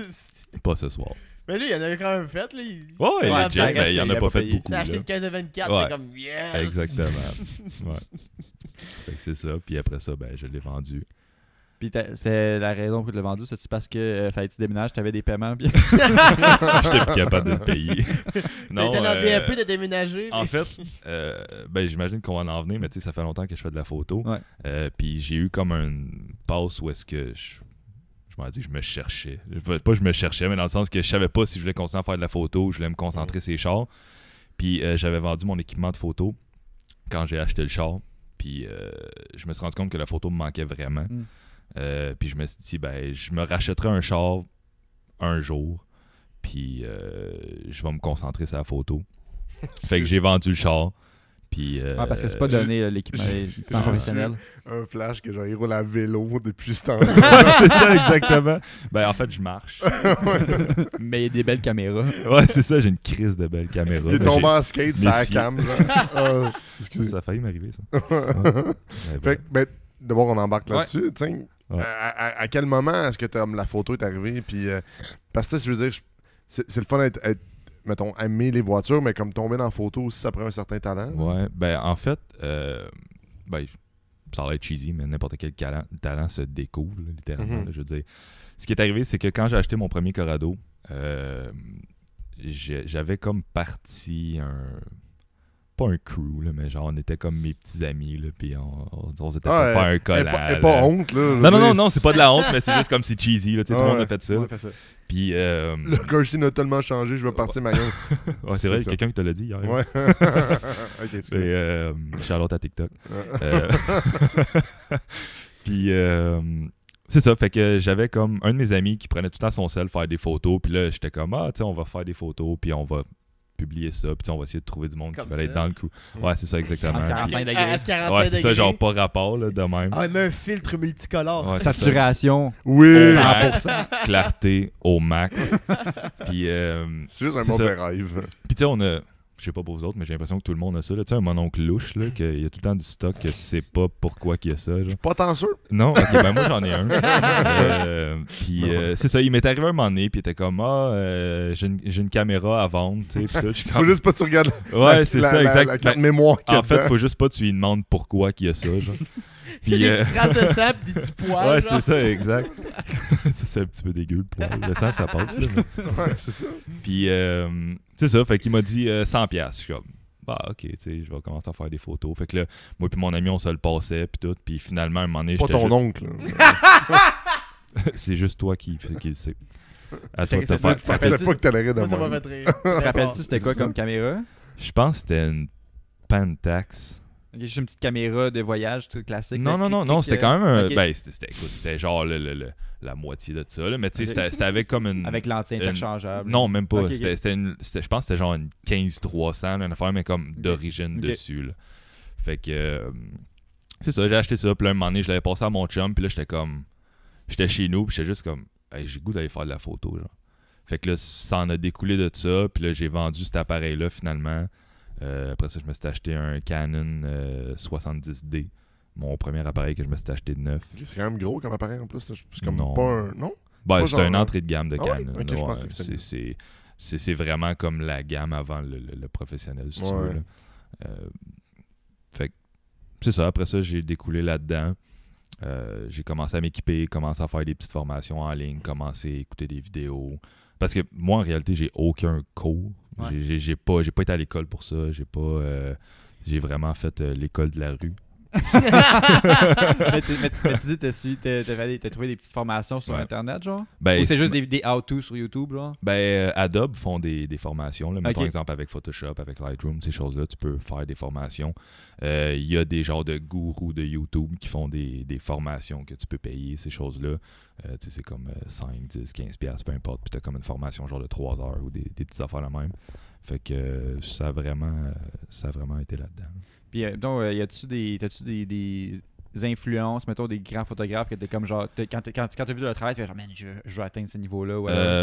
pas ce soir. Mais lui, il en avait quand même fait, là. Ouais, Ouais, legit, reste mais il en qu'il a a pas pas fait payé. beaucoup. Il a acheté Là. le 15 de 24, Ouais. t'es comme, yes! Exactement. Ouais. Fait que c'est ça. Puis après ça, ben, je l'ai vendu. Puis c'était la raison pour te le vendu, c'est parce que fallait que tu déménages, t'avais des paiements bien. J'étais plus capable de le payer. Non, T'étais dans le DAP de déménager. en fait, ben, j'imagine qu'on va en venir, mais tu sais, ça fait longtemps que je fais de la photo. Ouais. Puis j'ai eu comme une passe où est-ce que je m'en dis, je me cherchais. Pas je me cherchais, mais dans le sens que je savais pas si je voulais continuer à faire de la photo, je voulais me concentrer sur les chars. Puis j'avais vendu mon équipement de photo quand j'ai acheté le char. Puis je me suis rendu compte que la photo me manquait vraiment. Puis je me suis dit, ben, je me rachèterai un char un jour. Puis je vais me concentrer sur la photo. Fait que j'ai vendu le char. Puis, parce que c'est pas donné là, l'équipement professionnel. Un flash que genre, il roule à vélo depuis ce temps. c'est ça, exactement. Ben, en fait, je marche. Mais il y a des belles caméras. Ouais, c'est ça, j'ai une crise de belle caméra. Il est Ben, tombé en skate, ça a Messi. cam. Genre. Excusez. Ça a failli m'arriver, ça. Ouais. Fait que, ben, d'abord, on embarque Ouais. là-dessus. Tiens, Ouais. à quel moment est-ce que la photo est arrivée? Puis, parce que, je veux dire, c'est le fun d'être, mettons, aimer les voitures, mais comme tomber dans la photo aussi, ça prend un certain talent. Ouais, ben en fait, ben, ça a l'air cheesy, mais n'importe quel talent se découvre, là, littéralement. Mhm. Là, je veux dire. Ce qui est arrivé, c'est que quand j'ai acheté mon premier Corrado, j'avais comme parti pas un crew, là, mais genre on était comme mes petits amis, là, puis on s'était fait faire un collage. Et pas honte, là. Non, c'est pas de la honte, mais c'est juste comme c'est cheesy, là, tu sais, tout le monde a fait ça. On là. a fait ça. Puis, Le Corsi a tellement changé, je vais partir ma gueule. ouais, c'est vrai, ça. quelqu'un qui te l'a dit hier. Ouais. Ok, excuse. Et Charlotte à TikTok. Puis c'est ça, fait que j'avais comme un de mes amis qui prenait tout le temps son sel faire des photos, puis là j'étais comme tu sais, on va faire des photos, puis on va publier ça, puis on va essayer de trouver du monde Comme qui va être ça. dans le coup. Ouais, c'est ça exactement. En Puis- 45 degrés. À 45 ouais, c'est ça, degrés. genre pas rapport là, de même. Ah, mais un filtre multicolore. Ouais, c'est ça. Saturation, Oui! 100%. Clarté au max. Puis C'est juste un C'est mauvais ça. rêve. Puis tu sais, on a, je sais pas pour vous autres, mais j'ai l'impression que tout le monde a ça. Tu sais, un mononcle louche, là, qu'il y a tout le temps du stock, que tu sais pas pourquoi qu'il y a ça. Genre. Pas tant sûr. Non, ok, ben moi j'en ai un. Puis c'est ça, il m'est arrivé un moment donné, puis il était comme, j'ai une caméra à vendre, tu sais, puis tout. Je suis Faut comme, juste pas que tu regardes ouais, c'est ça, exact. la carte Ben, mémoire qu'il y a en fait, dedans. faut juste pas que tu lui demandes pourquoi qu'il y a ça, genre. Il y a Puis, des petites traces de sang pis des petits poils. ouais, genre. c'est ça, exact. C'est un petit peu dégueu, le poil. Le sang, ça passe, là. Mais... Ouais, c'est ça. Puis, c'est ça, fait qu'il m'a dit 100$. Je suis comme, ok, tu sais, je vais commencer à faire des photos. Fait que là, moi puis mon ami, on se le passait, puis tout. Puis finalement, à un moment donné, Pas j'étais ton oncle. c'est juste toi qui le sais. À toi de te Ça faire. fait- Je pensais pas que t'allais rire de Moi, ça moi. m'a fait rire. Tu te rappelles-tu c'était quoi comme caméra? Je pense que c'était une Pentax. Ok, juste une petite caméra de voyage tout classique. Non, là, non, non, clic, non, clic, c'était quand même un. ok. Ben, c'était genre la moitié de ça, là, mais tu sais, c'était avec comme une. Avec lentille interchangeable. Non, même pas. Ok, ok. Je pense que c'était genre une 15-300, là, une affaire, mais comme d'origine Ok. dessus. Là. Fait que. C'est ça, j'ai acheté ça, puis là, un moment donné, je l'avais passé à mon chum, puis là, j'étais comme. J'étais chez nous, puis j'étais juste comme. Hey, j'ai le goût d'aller faire de la photo, genre. Fait que là, ça en a découlé de ça, puis là, j'ai vendu cet appareil-là, finalement. Après ça, je me suis acheté un Canon 70D. Mon premier appareil que je me suis acheté de neuf. Ok, c'est quand même gros comme appareil en plus. là. C'est comme Non. pas un. Non? Ben, pas c'est genre une un- entrée de gamme de Ah ouais? Canon. Ok, là, je pensais que c'était c'est vraiment comme la gamme avant le professionnel, si tu Ouais. veux. Là. Fait que c'est ça. Après ça, j'ai découlé là-dedans. J'ai commencé à m'équiper, commencé à faire des petites formations en ligne, commencé à écouter des vidéos. Parce que moi, en réalité, j'ai aucun cours. Ouais. J'ai pas été à l'école pour ça. J'ai vraiment fait l'école de la rue. mais tu dis, t'as trouvé des petites formations sur Ouais. Internet, genre? Ben, Ou c'est juste des how-to sur YouTube, genre? Ben, Adobe font des formations. Là. Mettons Ok. exemple avec Photoshop, avec Lightroom, ces choses-là, tu peux faire des formations. Il y a des genres de gourous de YouTube qui font des formations que tu peux payer, ces choses-là. Tu sais, c'est comme 5, 10, 15 piastres, peu importe. Puis tu as comme une formation genre de 3 heures ou des petites affaires la même. Fait que ça a vraiment été là-dedans. Puis, donc, t'as-tu des influences, mettons, des grands photographes que t'es comme genre, quand t'as vu leur travail, tu fais genre, man, je veux atteindre ce niveau-là.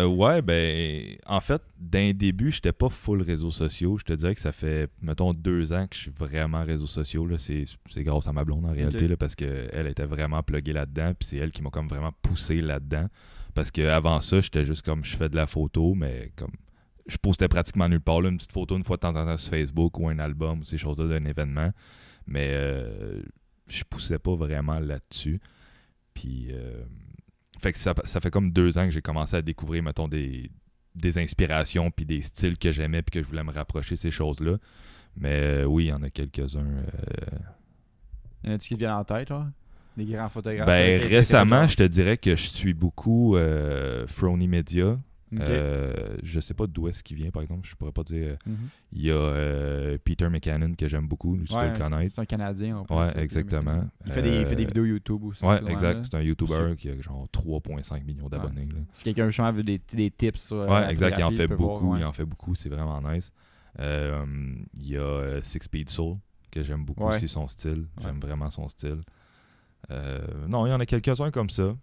Ouais, ben, en fait, d'un début, j'étais pas full réseaux sociaux. Je te dirais que ça fait, mettons, 2 ans que je suis vraiment réseaux sociaux. Là. C'est grâce à ma blonde, en réalité, là, parce qu'elle était vraiment pluguée là-dedans. Puis c'est elle qui m'a comme vraiment poussé là-dedans. Parce qu'avant ça, j'étais juste comme, je fais de la photo, mais comme, je postais pratiquement nulle part. Là, une petite photo une fois de temps en temps sur Facebook ou un album ou ces choses-là d'un événement. Mais je poussais pas vraiment là-dessus. Puis, fait que ça fait comme 2 ans que j'ai commencé à découvrir, mettons, des inspirations puis des styles que j'aimais puis que je voulais me rapprocher de ces choses-là. Mais oui, il y en a quelques-uns. Y en a-tu qui te viennent en tête, genre? Des grands photographes? Ben, que- récemment, que- je te dirais que je suis beaucoup Frony Media. Ok. Je sais pas d'où est-ce qu'il vient, par exemple. Je pourrais pas dire. Mhm. Il y a Peter McCannon que j'aime beaucoup. Lui, tu dois Ouais, le connaître. c'est un Canadien. en plus, Ouais, ça, exactement. Il fait des vidéos YouTube aussi. Ouais, souvent, exact. là. C'est un YouTuber qui a genre 3,5 millions d'abonnés. là. Si quelqu'un justement veut des tips sur Ouais, la exact. Il en photographie, fait peut voir, beaucoup. ouais. Il en fait beaucoup. C'est vraiment nice. Il y a Six Speed Soul que j'aime beaucoup Ouais. aussi son style. Ouais. J'aime vraiment son style. Non, il y en a quelques-uns comme ça.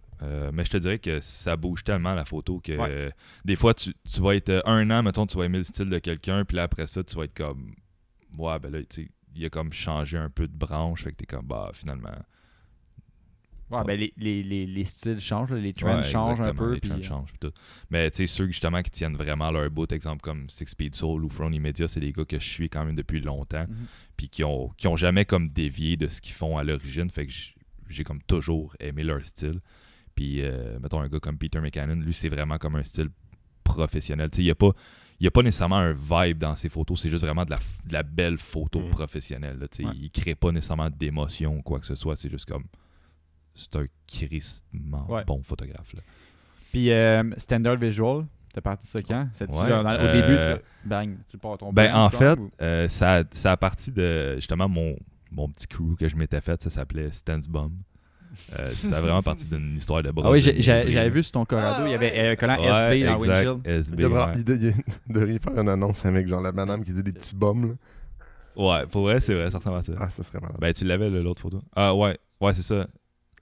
Mais je te dirais que ça bouge tellement la photo que des fois tu vas être 1 an, mettons, tu vas aimer le style de quelqu'un, puis là après ça, tu vas être comme ouais, ben là, tu sais, il a comme changé un peu de branche, fait que t'es comme bah finalement. Ouais, ben les styles changent, là, les trends Ouais, changent un exactement, peu. les Puis, trends changent puis tout. Mais tu sais, ceux justement qui tiennent vraiment leur bout, exemple comme Six Speed Soul ou Frony Media, c'est des gars que je suis quand même depuis longtemps, Mhm. puis qui ont jamais comme dévié de ce qu'ils font à l'origine, fait que j'ai comme toujours aimé leur style. Puis mettons un gars comme Peter McCannon, lui c'est vraiment comme un style professionnel. Tu sais, il y a pas nécessairement un vibe dans ses photos, c'est juste vraiment de la belle photo professionnelle. Là, tu sais. Ouais. Il crée pas nécessairement d'émotion ou quoi que ce soit, c'est juste comme c'est un crissement bon photographe. Là. Puis Standard Visual, t'as parti de ça quand? C'est-tu Ouais, au début, bang, tu pars ton Ben, brand, en genre, fait, ou- ça a parti de justement mon petit crew que je m'étais fait, ça s'appelait Stan's Bum. Ça a vraiment parti d'une histoire de bras. Ah oui, j'avais vu sur ton Corrado, il y avait un collant SB dans Windshield. Il devrait faire une annonce avec genre la madame qui dit des petits bums. Là. Ouais, pour vrai, c'est vrai, ça ressemble à ça. Ah, ça serait malade. Ben, tu l'avais, l'autre photo? Ah, ouais, c'est ça.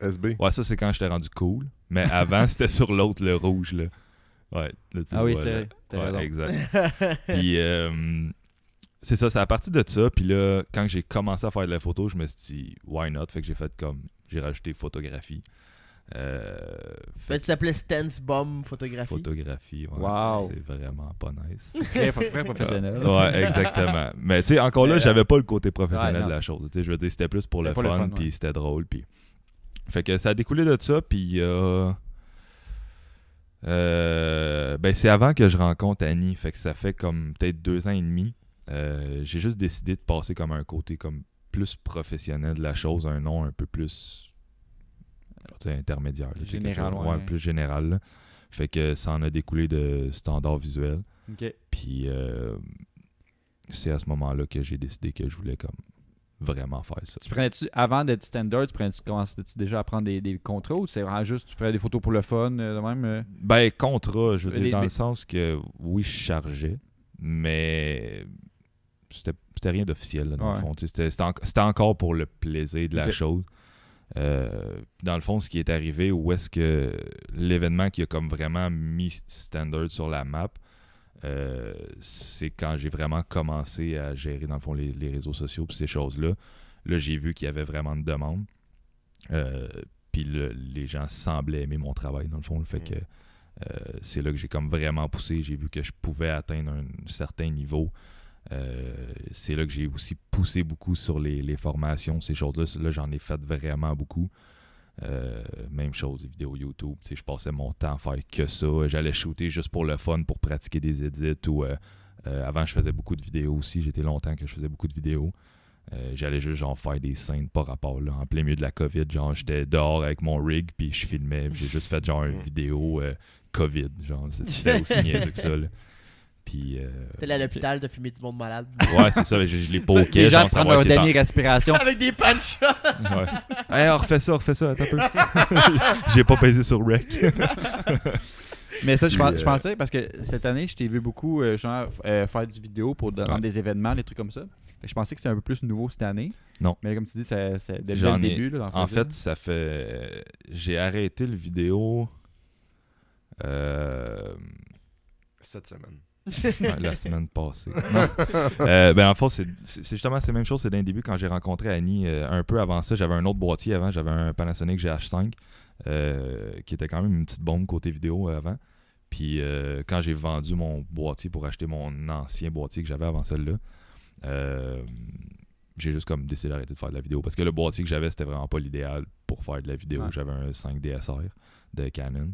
SB. Ouais, ça, c'est quand j'étais rendu cool. Mais avant, c'était sur l'autre, le rouge, là. Ouais, là, tu Ah oui, vois, c'est là. vrai, t'as Ouais, raison. exact. Puis, c'est ça, c'est à partir de ça. Puis là, quand j'ai commencé à faire de la photo, je me suis dit, why not? Fait que j'ai rajouté photographie. Ben, tu t'appelais Stance Bomb Photographie. Photographie, ouais. Wow. C'est vraiment pas nice. Très professionnel. Ouais, exactement. Mais tu sais, encore là, j'avais pas le côté professionnel Ouais, non. de la chose. Tu sais, je veux dire, c'était plus pour le C'était pour le fun, fun, puis ouais. c'était drôle. Puis... Fait que ça a découlé de ça, puis ben c'est avant que je rencontre Annie. Fait que ça fait comme peut-être 2 ans et demi j'ai juste décidé de passer comme un côté comme plus professionnel de la chose, un nom un peu plus intermédiaire. Là, Général, plus général. Là. Fait que ça en a découlé de standard visuel. OK. Puis c'est à ce moment-là que j'ai décidé que je voulais comme vraiment faire ça. Tu prenais-tu, avant d'être standard, commençais-tu déjà à prendre des contrats ou c'est vraiment juste tu prenais des photos pour le fun, de même? Ben, contrat, je veux dire, dans le sens que oui, je chargeais, mais c'était rien d'officiel, là, dans le fond. C'était encore pour le plaisir de la chose. Dans le fond, ce qui est arrivé, où est-ce que l'événement qui a comme vraiment mis Standard sur la map, c'est quand j'ai vraiment commencé à gérer, dans le fond, les réseaux sociaux et ces choses-là. Là, j'ai vu qu'il y avait vraiment de demandes. Puis les gens semblaient aimer mon travail, dans le fond. Fait que c'est là que j'ai comme vraiment poussé. J'ai vu que je pouvais atteindre un certain niveau. C'est là que j'ai aussi poussé beaucoup sur les formations, ces choses-là. Là, j'en ai fait vraiment beaucoup. Même chose, les vidéos YouTube. Je passais mon temps à faire que ça. J'allais shooter juste pour le fun, pour pratiquer des edits. Ou avant, je faisais beaucoup de vidéos aussi. J'étais longtemps que je faisais beaucoup de vidéos. J'allais juste genre faire des scènes par rapport là, en plein milieu de la COVID. Genre, j'étais dehors avec mon rig, puis je filmais. J'ai juste fait genre une vidéo COVID. Genre, c'était aussi niaiseux que ça. Là. Puis. T'es allé à l'hôpital, t'as fumé du monde malade. Ouais, c'est ça. Je les poquais. Les gens prennent leur dernière respiration. Avec des punch. Ouais. Hey, refais ça, attends un peu. J'ai pas pesé sur rec. Mais ça, je pensais, parce que cette année, je t'ai vu beaucoup faire du vidéo pour dans des événements, des trucs comme ça. Fait que je pensais que c'était un peu plus nouveau cette année. Non. Mais comme tu dis, c'est déjà le début. Là, en fait, ça fait... J'ai arrêté le vidéo... Cette semaine. La semaine passée. Ben en fait, c'est justement la même chose. C'est d'un début quand j'ai rencontré Annie. Un peu avant ça, j'avais un autre boîtier avant. J'avais un Panasonic GH5 qui était quand même une petite bombe côté vidéo avant. Puis quand j'ai vendu mon boîtier pour acheter mon ancien boîtier que j'avais avant celle-là, j'ai juste comme décidé d'arrêter de faire de la vidéo. Parce que le boîtier que j'avais, c'était vraiment pas l'idéal pour faire de la vidéo. J'avais un 5 DSR de Canon.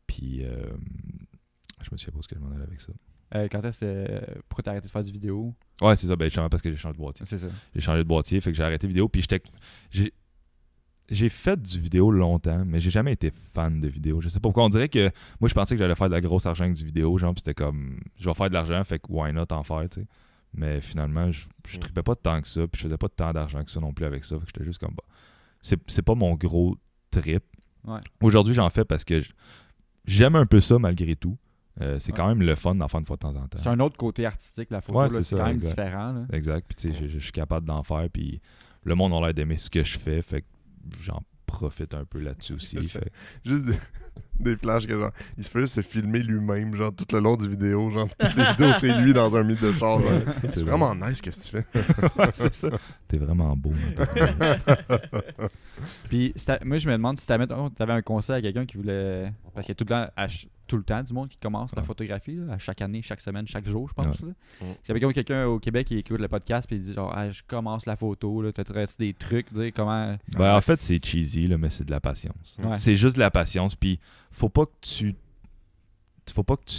Puis je me souviens pas ce que je m'en allais avec ça. Quand est-ce pourquoi t'as arrêté de faire du vidéo? Ouais, c'est ça. Ben, parce que j'ai changé de boîtier. C'est ça. J'ai changé de boîtier, fait que j'ai arrêté vidéo. Puis j'ai fait du vidéo longtemps, mais j'ai jamais été fan de vidéo. Je sais pas pourquoi. On dirait que moi, je pensais que j'allais faire de la grosse argent avec du vidéo. Genre, puis c'était comme, je vais faire de l'argent, fait que why not en faire, tu sais. Mais finalement, je tripais pas tant que ça, puis je faisais pas tant d'argent que ça non plus avec ça. Fait que j'étais juste comme, bah, c'est pas mon gros trip. Ouais. Aujourd'hui, j'en fais parce que j'aime un peu ça malgré tout. C'est quand même le fun d'en faire une fois de temps en temps. C'est un autre côté artistique, la photo. Ouais, là, c'est ça, quand même exact. différent. Là. Exact. Puis tu sais, je suis capable d'en faire. Puis le monde a l'air d'aimer ce que je fais. Fait que j'en profite un peu là-dessus aussi. Juste des flashs que genre, il se fait juste se filmer lui-même, genre tout le long du vidéo. Genre, toutes les vidéos, c'est lui dans un mythe de char. Genre. C'est vraiment nice ce que tu fais. C'est ça. T'es vraiment beau. Puis moi, je me demande si t'avais un conseil à quelqu'un qui voulait. Parce qu'il y a tout le temps du monde qui commence la photographie, là, à chaque année, chaque semaine, chaque jour, je pense. Là. S'il y avait quelqu'un au Québec qui écoute le podcast et il dit genre, je commence la photo, là, t'as-tu des trucs, dire comment. Ben, en fait, c'est cheesy, là, mais c'est de la patience. Ouais. C'est juste de la patience. Puis faut pas que tu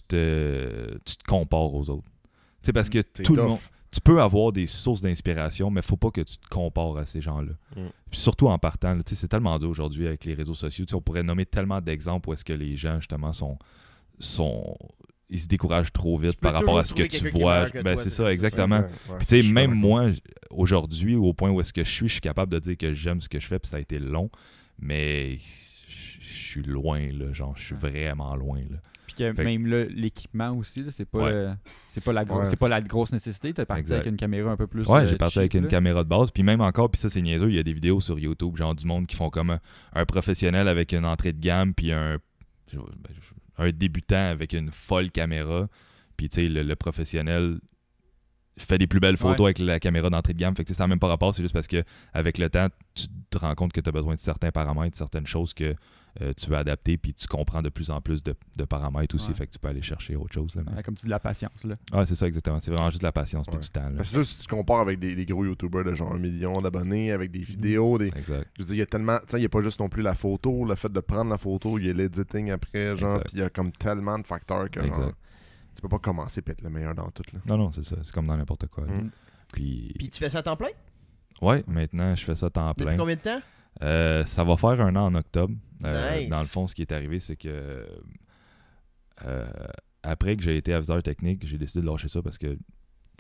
te compares aux autres. Tu sais, parce que tout le monde. Tu peux avoir des sources d'inspiration, mais faut pas que tu te compares à ces gens-là. Puis surtout en partant, là, c'est tellement dur aujourd'hui avec les réseaux sociaux. On pourrait nommer tellement d'exemples où est-ce que les gens, justement, ils se découragent trop vite par rapport à ce que tu vois. Ben, c'est ça, exactement. Ouais, puis tu sais, même moi, aujourd'hui, au point où est-ce que je suis capable de dire que j'aime ce que je fais, puis ça a été long, mais je suis loin, là. Genre, je suis vraiment loin, là. Puis que même là, l'équipement aussi, là, c'est pas la grosse nécessité. Tu as parti avec une caméra un peu plus. Ouais, j'ai parti avec une caméra de base. Puis même encore, puis ça c'est niaiseux, il y a des vidéos sur YouTube, genre du monde qui font comme un professionnel avec une entrée de gamme, puis un débutant avec une folle caméra. Puis tu sais, le professionnel fait des plus belles photos avec la caméra d'entrée de gamme. Fait que ça n'a même pas rapport, c'est juste parce que avec le temps, tu te rends compte que tu as besoin de certains paramètres, certaines choses que tu veux adapter, puis tu comprends de plus en plus de paramètres aussi, fait que tu peux aller chercher autre chose. Là, comme tu dis, de la patience. Là. Ouais, c'est ça, exactement. C'est vraiment juste de la patience et du temps. Là. C'est ça, si tu compares avec des gros YouTubers de genre 1 million d'abonnés, avec des vidéos, Exact. Je veux dire, il y a tellement... Tu sais, il n'y a pas juste non plus la photo, le fait de prendre la photo, il y a l'editing après, genre, puis il y a comme tellement de facteurs que genre... Tu peux pas commencer et être le meilleur dans tout. Là. Non, c'est ça. C'est comme dans n'importe quoi. là. Puis Puis tu fais ça à temps plein? ouais, maintenant, je fais ça temps Depuis plein. combien de temps? Ça va faire 1 an en octobre. Nice. Dans le fond, ce qui est arrivé, c'est que après que j'ai été aviseur technique, j'ai décidé de lâcher ça parce que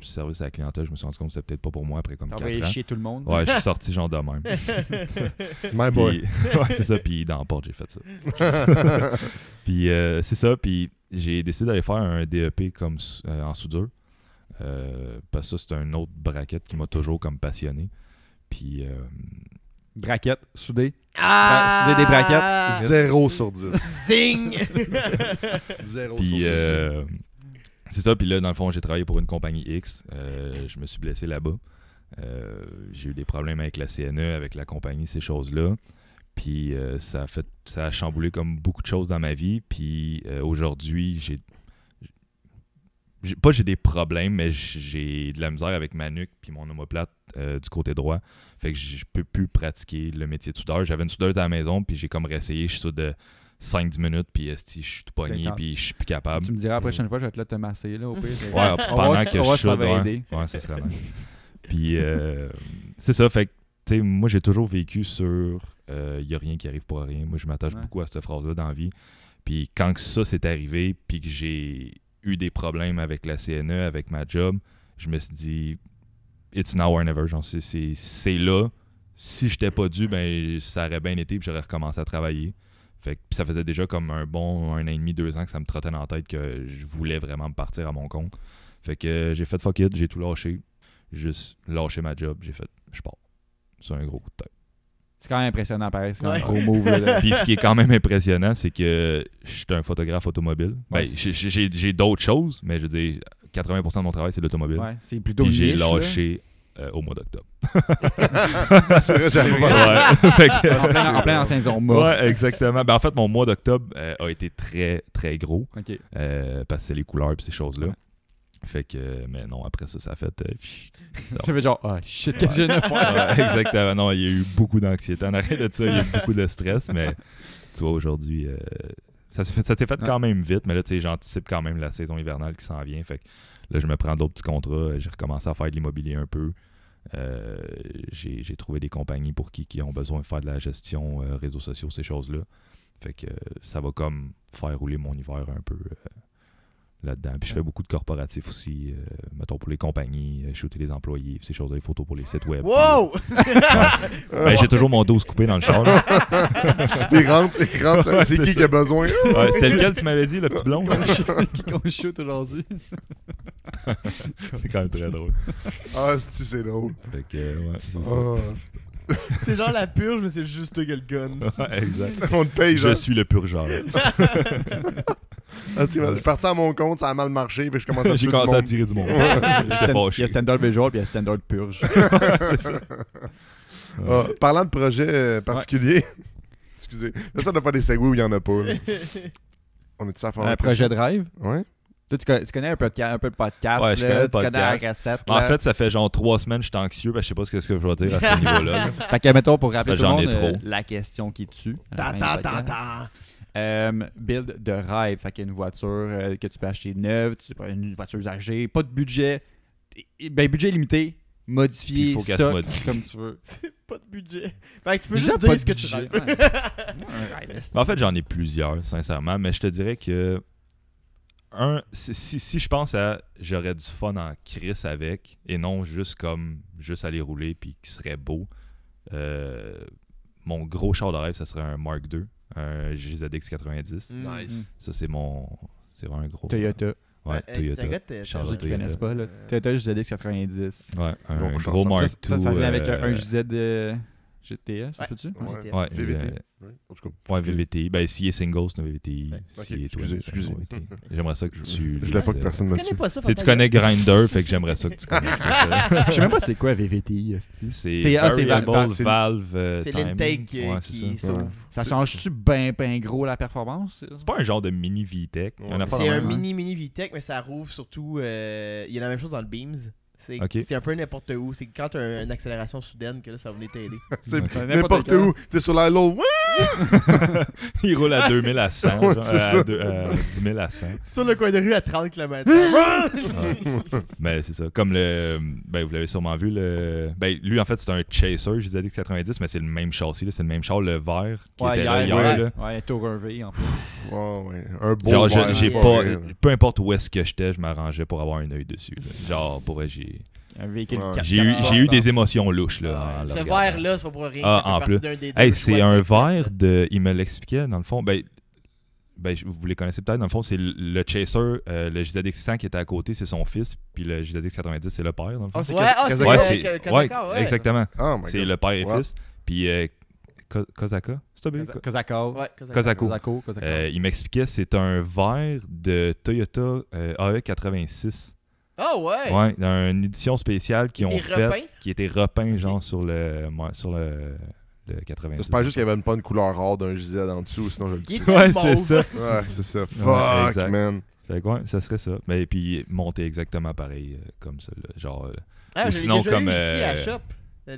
service à la clientèle, je me suis rendu compte que c'était peut-être pas pour moi après comme T'as 4 envoyé ans. chier tout le monde. Ouais, je suis sorti genre de même. My boy. Puis, ouais, c'est ça, puis dans la porte, j'ai fait ça. Puis c'est ça, puis j'ai décidé d'aller faire un DEP comme en soudure. Parce que ça, c'est un autre bracket qui m'a toujours comme passionné. Puis Braquette, soudé. Ah! Souder des braquettes. 0 sur 10. Zing! 0 Puis sur 10. c'est ça, puis là, dans le fond, j'ai travaillé pour une compagnie X. Je me suis blessé là-bas. J'ai eu des problèmes avec la CNE, avec la compagnie, ces choses-là. Puis ça a chamboulé comme beaucoup de choses dans ma vie. Puis aujourd'hui, j'ai des problèmes, mais j'ai de la misère avec ma nuque puis mon omoplate du côté droit. Fait que je peux plus pratiquer le métier de soudeur. J'avais une soudeuse à la maison, puis j'ai comme réessayé. Je suis soude de 5-10 minutes, puis je suis tout pogné, intense. puis je suis plus capable. Tu me diras la prochaine fois, je vais te là te masser, là, au pire. Ouais, On pendant va- que on je va soude, ça va aider. ouais, ça serait nice. Puis c'est ça, fait que tu sais, moi j'ai toujours vécu sur il y a rien qui arrive pour rien. Moi je m'attache Ouais. beaucoup à cette phrase-là dans la vie. Puis quand que ça s'est arrivé, puis que j'ai eu des problèmes avec la CNE, avec ma job, je me suis dit it's now or never, genre c'est là. Si j'étais pas dû, ben ça aurait bien été, puis j'aurais recommencé à travailler. Fait que puis ça faisait déjà comme un bon 1 an et demi, 2 ans que ça me trottait dans la tête que je voulais vraiment me partir à mon compte. Fait que j'ai fait fuck it, j'ai tout lâché. Juste lâché ma job, j'ai fait je pars. C'est un gros coup de tête. C'est quand même impressionnant, pareil. C'est quand même un Ouais. gros move. Là. Puis ce qui est quand même impressionnant, c'est que je suis un photographe automobile. Ouais, Ben, c'est- j'ai d'autres choses, mais je veux dire, 80% de mon travail, c'est l'automobile. Ouais, c'est plutôt Puis j'ai niche, là. lâché au mois d'octobre. C'est vrai, j'avais pas. Ouais. Fait que- En plein ancien zone mort. Ouais, exactement. Ben, en fait, mon mois d'octobre a été très, très gros. OK. Parce que c'est les couleurs et ces choses-là. Ouais. Fait que, mais non, après ça, ça a fait. Ça fait genre, ah shit, qu'est-ce que je viens de faire? Ouais, exactement. Non, il y a eu beaucoup d'anxiété. En arrêt de ça, il y a eu beaucoup de stress, mais tu vois, aujourd'hui, ça s'est fait quand même vite, mais là, tu sais, j'anticipe quand même la saison hivernale qui s'en vient. Fait que là, je me prends d'autres petits contrats. J'ai recommencé à faire de l'immobilier un peu. J'ai trouvé des compagnies pour qui ont besoin de faire de la gestion réseaux sociaux, ces choses-là. Fait que ça va comme faire rouler mon hiver un peu là-dedans. Puis je fais beaucoup de corporatifs aussi, mettons pour les compagnies, shooter les employés, ces choses-là, les photos pour les sites web. Wow! Ben, j'ai toujours mon dos coupé dans le char. là. Il rentre. C'est c'est qui ça. qui a besoin? Ouais, c'était lequel tu m'avais dit, le petit blond? là? Qui qu'on shoot aujourd'hui? C'est quand même très drôle. Ah, c'est drôle. Fait que, ouais, c'est Ah. C'est genre la purge, mais c'est juste toi qui as le gun. ça. Ouais, exact. On te paye, Je genre. suis le purgeur. Ah, tu vois, je suis parti à mon compte, ça a mal marché, puis je commence à J'ai tuer du commencé à monde. tirer du monde. Il y a J'étais stand- il y a fâché. standard visual puis il y a standard purge. C'est ça. Ah, parlant de projets particuliers, excusez, là, ça n'a pas des segways où il n'y en a pas. Là. On est-tu à faire Un projet Drive. Ouais. Toi, tu connais un peu de podcast. Ouais, je là, connais le tu connais la podcast. recette. En là. fait, ça fait genre 3 semaines que je suis anxieux, je sais pas ce que je vais dire à ce niveau-là. là. Fait que, mettons, pour rappeler tout le J'en monde, ai trop. la question qui tue. à la Ta fin ta du ta podcast. ta. Build de rêve. Fait qu'il y a une voiture que tu peux acheter neuve, tu peux une voiture usagée, pas de budget. Ben, budget limité, Puis modifié, il faut qu'elle se stock, modifie. comme tu veux. C'est pas de budget. Fait que tu peux Déjà juste pas dire de ce que tu budget. rêves. Ouais. Ouais, En fait, j'en ai plusieurs, sincèrement, mais je te dirais que si je pense à j'aurais du fun en crise avec et non juste aller rouler puis qui serait beau, mon gros char de rêve, ça serait un Mark II, un GZX 90. Nice. Ça, c'est vraiment un gros. Toyota. Ouais, Toyota. Charles Ceux qui Toyota. connaissent pas, là. Toyota GZX 90. Ouais, un Gros gros chanson. Mark Ça II. vient avec un GZ GTA, ça Ouais. peut-tu? Ouais. Ouais, VVT. Ouais, en tout cas. ouais, VVTI. Ben, s'il est single, c'est un VVTI. Ouais. S'il est Ok, twin, excusez. c'est un VVTI. J'aimerais ça que tu. Je voulais pas que personne Tu me connais tue. pas ça? Tu sais, tu connais Grindr, fait que j'aimerais ça que tu connaisses ça. Je sais même pas c'est quoi VVTI, esti. C'est Variable Valve C'est Timing. l'intake Ouais, c'est qui ça. s'ouvre. Ça change-tu ben gros la performance? C'est pas un genre de mini VTEC. Ouais. Il y en a pas C'est dans un le même. mini VTEC, mais ça rouvre surtout. Il y a la même chose dans le Beams. Ok. C'est un peu n'importe où. C'est quand t'as une accélération soudaine que là, ça va venir t'aider. C'est Ouais, n'importe quand. où. T'es sur l'îlot. Il roule à 2000 à 100. Ouais, genre, c'est ça. 10 000 à 100. Sur le coin de rue à 30 km. Ben, c'est ça. Comme le. Ben, vous l'avez sûrement vu. Ben, lui, en fait, c'est un Chaser, je disais ZX90, mais c'est le même châssis. Là. C'est le même char, le vert, qui était là hier. ouais. Là. Ouais, tour un V en plus. Ouais. Un beau Genre, vert, j'ai ouais, pas. ouais. Peu importe où est-ce que j'étais, je m'arrangeais pour avoir un œil dessus. Là. Genre, pour vrai, Un véhicule Ouais. 4 j'ai eu des émotions louches. Là, en le Ce regardant. verre-là, c'est pas pour rien. Ah, ça fait en partie plus. d'un des deux Hey, choix c'est qu'il un accepte. verre de. Il me l'expliquait, dans le fond. Ben, vous les connaissez peut-être, dans le fond, c'est le Chaser, le JZX100 qui était à côté, c'est son fils, puis le JZX90, c'est le père, dans le fond. Ah, c'est Ouais, Kazaka. Ouais, Kazaka, c'est exactement. Oh my C'est God. le père et Ouais. fils. Puis Kozaka, c'est ça, bien? Kozako. Ouais, Kozako. Kozako. Il m'expliquait, c'est un verre de Toyota AE86. Ah ouais! Ouais, une édition spéciale qu'ils ont Des fait, repeint? qui était repeint genre sur le 86. J'espère juste qu'il y avait pas une couleur rare d'un JZ en dessous, sinon je le Il tue. est Ouais, mauve. c'est ça. Ouais, c'est ça. Fuck, exact. man. Fait que ouais, ça serait ça. Mais puis monter exactement pareil, comme ça. Là. Genre, Ah, ou je l'ai sinon, déjà comme, eu ici à Shop. Lui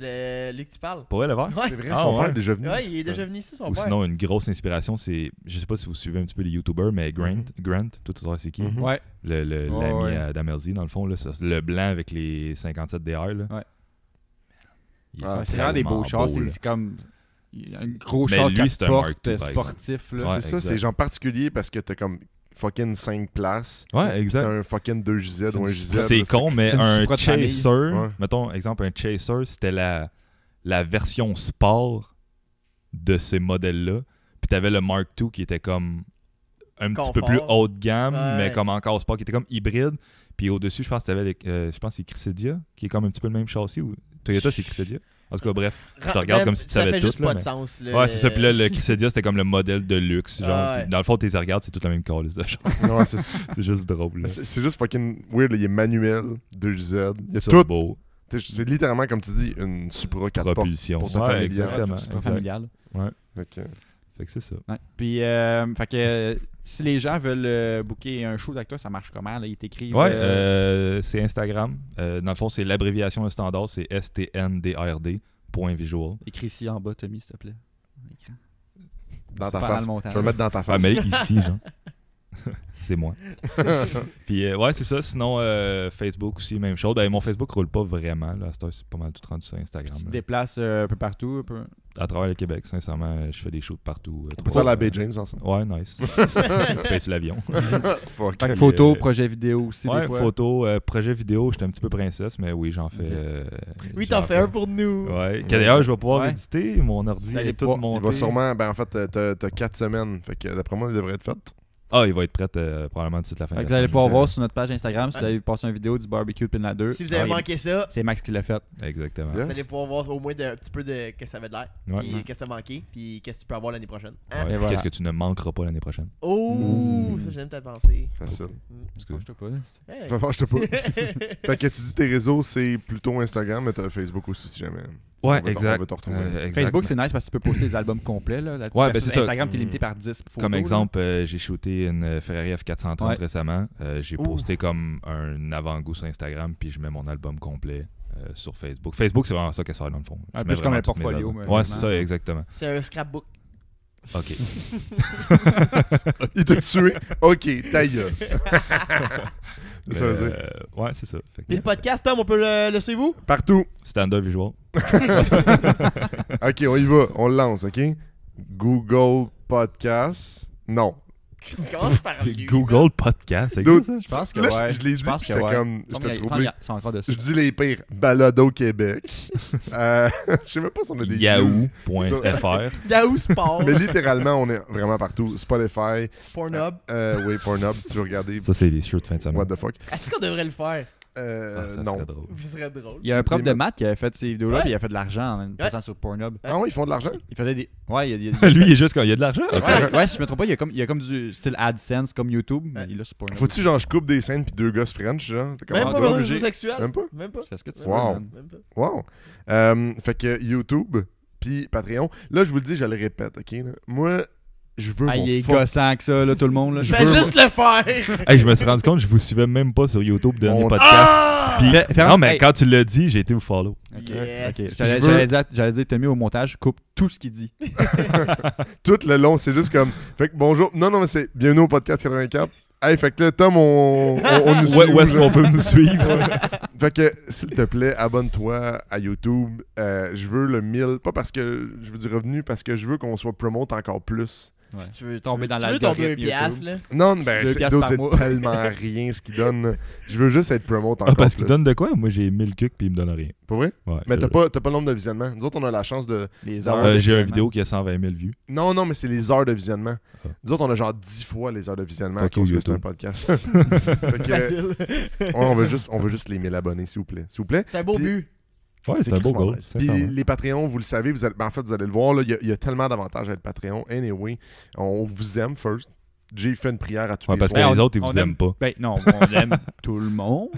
que tu parles. pour elle, le verre? Ouais. C'est vrai, Ah, son ouais. père est déjà venu. Ouais, il est déjà venu ici, son Ou père. sinon, une grosse inspiration, c'est. Je sais pas si vous suivez un petit peu les YouTubers, mais Grant, toi, tu sauras c'est qui? Mhm. Ouais. L'ami ouais. d'Amelzy, dans le fond, là, le blanc avec les 57 DR. Là. Ouais. Il Ah, est C'est vraiment des beaux chars. beau, là. C'est comme. Il y a un gros Mais char lui, 4 c'est un Mark portes II, par exemple. sportif. Là. Ouais, C'est ça, exact. c'est genre particulier parce que t'as comme fucking 5 places. Ouais, T'as exact. un fucking 2 JZ ou un JZ. C'est là, con, mais c'est une un Supra de famille. Chaser, Ouais. mettons, exemple, un Chaser, c'était la version sport de ces modèles-là. Puis t'avais le Mark II qui était comme un petit peu Confort. plus haut de gamme, Ouais. mais comme encore sport, qui était comme hybride. Puis au-dessus, je pense que t'avais je pense que c'est Chrysédia, qui est comme un petit peu le même châssis. Ou Toyota, c'est Chrysédia. En tout cas, bref, je te regarde comme si tu savais Ça fait tout. juste là, pas mais- de sens. Ouais, c'est ça. Puis là, le Chrysédia, c'était comme le modèle de luxe. Genre, Ah ouais. Dans le fond, tu les regardes, c'est toute la même calice de char. Ouais, c'est ça. C'est juste drôle. là. C'est juste fucking weird. Là. Il est manuel, 2 JZ. Il y a tout. Turbo, C'est littéralement, comme tu dis, une Supra 4 portes. propulsion. pour ta Ouais, famille. exactement. C'est pas exact. familial. Ok. Fait que c'est ça. Ouais. Puis, fait que si les gens veulent booker un shoot avec toi, ça marche comment? Là? Ils t'écrivent. Ouais, c'est Instagram. Dans le fond, c'est l'abréviation standard, c'est STNDRD.visual. Écris ici en bas, Tommy, s'il te plaît. L'écran. Dans C'est ta pas dans face. le Je montage. vais le mettre dans ta Ah, face. mais ici, genre. C'est moi. Puis, ouais, c'est ça. Sinon, Facebook aussi, même chose. Ben, mon Facebook roule pas vraiment. Là. À cette heure, c'est pas mal tout rendu sur Instagram. Tu te là. déplaces un peu partout. Un peu. À travers le Québec, sincèrement, je fais des shoots partout. On peut faire la Bay James ensemble. Ouais, nice. Tu payes sur l'avion. Fuck. Fait que Puis, photo, projet vidéo aussi, Ouais, des fois. photo, projet vidéo, j'étais un petit peu princesse, mais oui, j'en fais. Oui, j'en t'en fais un pour nous. Ouais. Que d'ailleurs, je vais pouvoir Ouais. éditer. Mon ordi Vous allez est tout pouvoir- monté. Il va sûrement, ben en fait, t'as 4 semaines. Fait que d'après moi, il devrait être fait. Ah, il va être prêt probablement d'ici la fin de Fait la que vous allez semaine, pouvoir je voir sais sur notre page Instagram si vous avez passé une vidéo du barbecue de Pinla 2. Si vous avez manqué ça, C'est Max qui l'a fait. ça. Exactement. Yeah. vous allez pouvoir voir au moins un petit peu de que ça avait de l'air. Ouais. Puis qu'est-ce que t'as manqué. Puis qu'est-ce que tu peux avoir l'année prochaine. Hein? Ouais. Et voilà. Qu'est-ce que tu ne manqueras pas l'année prochaine? Oh, ça, j'aime peut-être penser. Facile. Parce que- Je sais pas. Hey. Enfin, je te pas. Fait que tu dis tes réseaux, c'est plutôt Instagram, mais t'as Facebook aussi si jamais. Ouais, On exact. va te retrouver. Exact. Facebook, c'est nice parce que tu peux poster des albums complets. Là, là-dessus. Ouais, ben, Versus c'est ça. Instagram, t'es limité par 10 photos. Comme là. exemple, j'ai shooté une Ferrari F430 Ouais. récemment. J'ai Ouh. posté comme un avant-goût sur Instagram, puis je mets mon album complet sur Facebook. Facebook, c'est vraiment ça que ça dans le fond. Un Je peu mets comme vraiment un tous mes portfolio, albums. mais Ouais, c'est vraiment, ça, ça. exactement. C'est un scrapbook. OK. Il t'a tué. Ok, ta gueule. Mais, Ça veut dire. ouais, c'est ça. Fait que, Puis le podcast, Tom, on peut le suivre où? Partout. Standard visual. Ok, on y va. On le lance, ok? Google Podcast. Non. Qu'est-ce qu'on commence par lui? Google Podcast, c'est Dude, ça? Je pense que Là, ouais. je l'ai dit, pense puis que j'étais ouais. comme. Il J'étais semble troublé. qu'ils sont encore dessus. Je dis les pires. Balado Québec. Je sais même pas si on a des views. Yahoo.fr. Yahoo Sport. Mais littéralement, on est vraiment partout. Spotify. Pornhub. Oui, Pornhub, si tu veux regarder. Ça, c'est les shirts de fin de semaine. What the fuck. Est-ce qu'on devrait le faire? Ah, ça Non. serait drôle. Ce serait drôle. Il y a un prof Des de mots. maths qui avait fait ces vidéos-là, Ouais. puis il a fait de l'argent en passant sur Pornhub. Ah ouais, ils font de l'argent? Il faisait des. Ouais, il y a. Lui, il est juste quand il y a de l'argent. Ouais, si je me trompe pas, il y a comme du style AdSense comme YouTube, mais il est là sur Pornhub. Faut-tu genre je coupe des scènes puis 2 gosses French, genre? T'es comme, Même ah, pas toi, homosexuel. sexuel. Même pas? Même pas. Tu fais ce que tu Wow. veux, man. Même pas. Wow. Fait que YouTube puis Patreon. Là, je vous le dis, je le répète, ok? Là. Moi, je veux Ah, mon il est fuck- gossant que ça, là, tout le monde. Là. Fais veux- juste le faire! Hey, je me suis rendu compte, je vous suivais même pas sur YouTube dernier On- podcast. Ah! Puis, Fais- non, mais hey. quand tu l'as dit, j'ai été vous follow. Ok, Yes. ok. Je veux- J'allais dire, Tommy, au montage, coupe tout ce qu'il dit. Tout le long, c'est juste comme. Fait que bonjour. Non, mais c'est bienvenue au podcast 84. Hey, fait que là, Tom, on nous suit. Où est-ce qu'on peut nous suivre? Fait que, s'il te plaît, abonne-toi à YouTube. Je veux le 1000. Pas parce que je veux du revenu, parce que je veux qu'on soit promote encore plus. Ouais. Tu veux Tomber dans tu veux ton l'algorithme 2 piastres, YouTube. là? Non, ben, 2 c'est piastres d'autres, par c'est mois. tellement rien ce qu'ils donnent. Je veux juste être promote encore Ah, parce plus. qu'il donne de quoi? Moi, j'ai 1000 cucs puis il me donne rien. Pas vrai? Ouais, Mais je- t'as pas le nombre de visionnements. Nous autres, on a la chance de. Les D'avoir- heures. J'ai une vraiment. vidéo qui a 120 000 vues. Non, mais c'est les heures de visionnement. Ah. Nous autres, on a genre 10 fois les heures de visionnement à Fuck cause you, que c'est un YouTube. podcast. Fait que, Facile. ouais, on veut juste les 1000 abonnés, s'il vous plaît. S'il vous plaît. C'est un beau Puis- but. Ouais, c'est un beau crissement goal. nice. Puis les Patreons, vous le savez, en fait, vous allez le voir, là, il y a tellement d'avantages à être Patreon. Anyway, on vous aime first. J'ai fait une prière à tous Ouais, les parce que soirs. on- les autres, ils on vous aiment pas. Ben non, on aime tout le monde.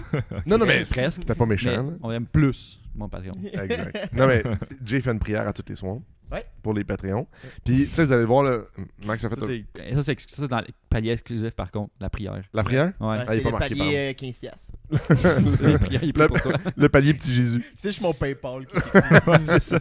Non, mais presque. c'était pas méchant. Mais là. on aime plus mon Patreon. Exact. Non, mais Jay fait une prière à tous les soirs. Ouais. Pour les Patreons. Puis, tu sais, vous allez le voir, là, Max a fait Ça, c'est dans les paliers exclusifs, par contre, la prière. la prière. Ouais. Ouais, Ah, il est c'est pas le marqué, palier 15 piastres. Les prières, il est pris pour ça. Le palier petit Jésus. Tu sais, je suis mon PayPal. C'est ça.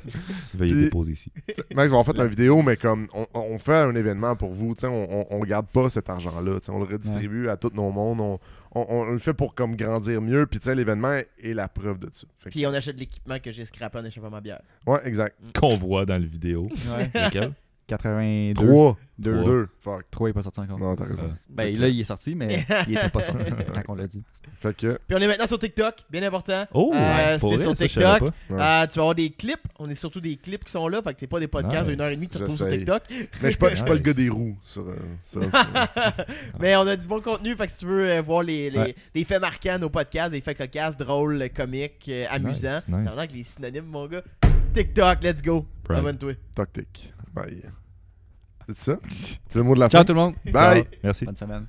Veuillez Puis- déposer ici. Max va en faire une vidéo, mais comme on fait un événement pour vous, tu sais, on garde pas cet argent-là, tu sais, on le redistribue à tout nos mondes, on le fait pour comme grandir mieux, puis tu sais, l'événement est la preuve de ça. Fait que- Puis on achète de l'équipement que j'ai scrappé en échappant ma bière. ouais, exact. Qu'on voit dans la vidéo. Ouais. Lequel? 82. 3, 2. 2, fuck. 3 il est pas sorti encore. Non, t'as raison. Ben là, il est sorti, mais il était pas sorti quand on l'a dit. Fait que, Puis on est maintenant sur TikTok, bien important. Oh! pour C'était vrai, sur ça, je savais TikTok. pas. Ouais. Tu vas avoir des clips. On est surtout des clips qui sont là. Fait que c'est pas des podcasts de Nice. 1h30 que tu retrouves sur J'essaye. TikTok. mais je suis pas le Nice. gars des roues sur Mais on a du bon contenu. Fait que si tu veux voir Ouais. des faits marquants, nos podcasts, des faits cocasses, drôles, comiques, amusants. Nice, nice. T'en as avec les synonymes, mon gars. TikTok, let's go. Prime. Abonne-toi. Tactique. Bye. C'est ça? C'est le mot de la Ciao fin? tout le monde. Bye! Ciao. Merci. Bonne semaine.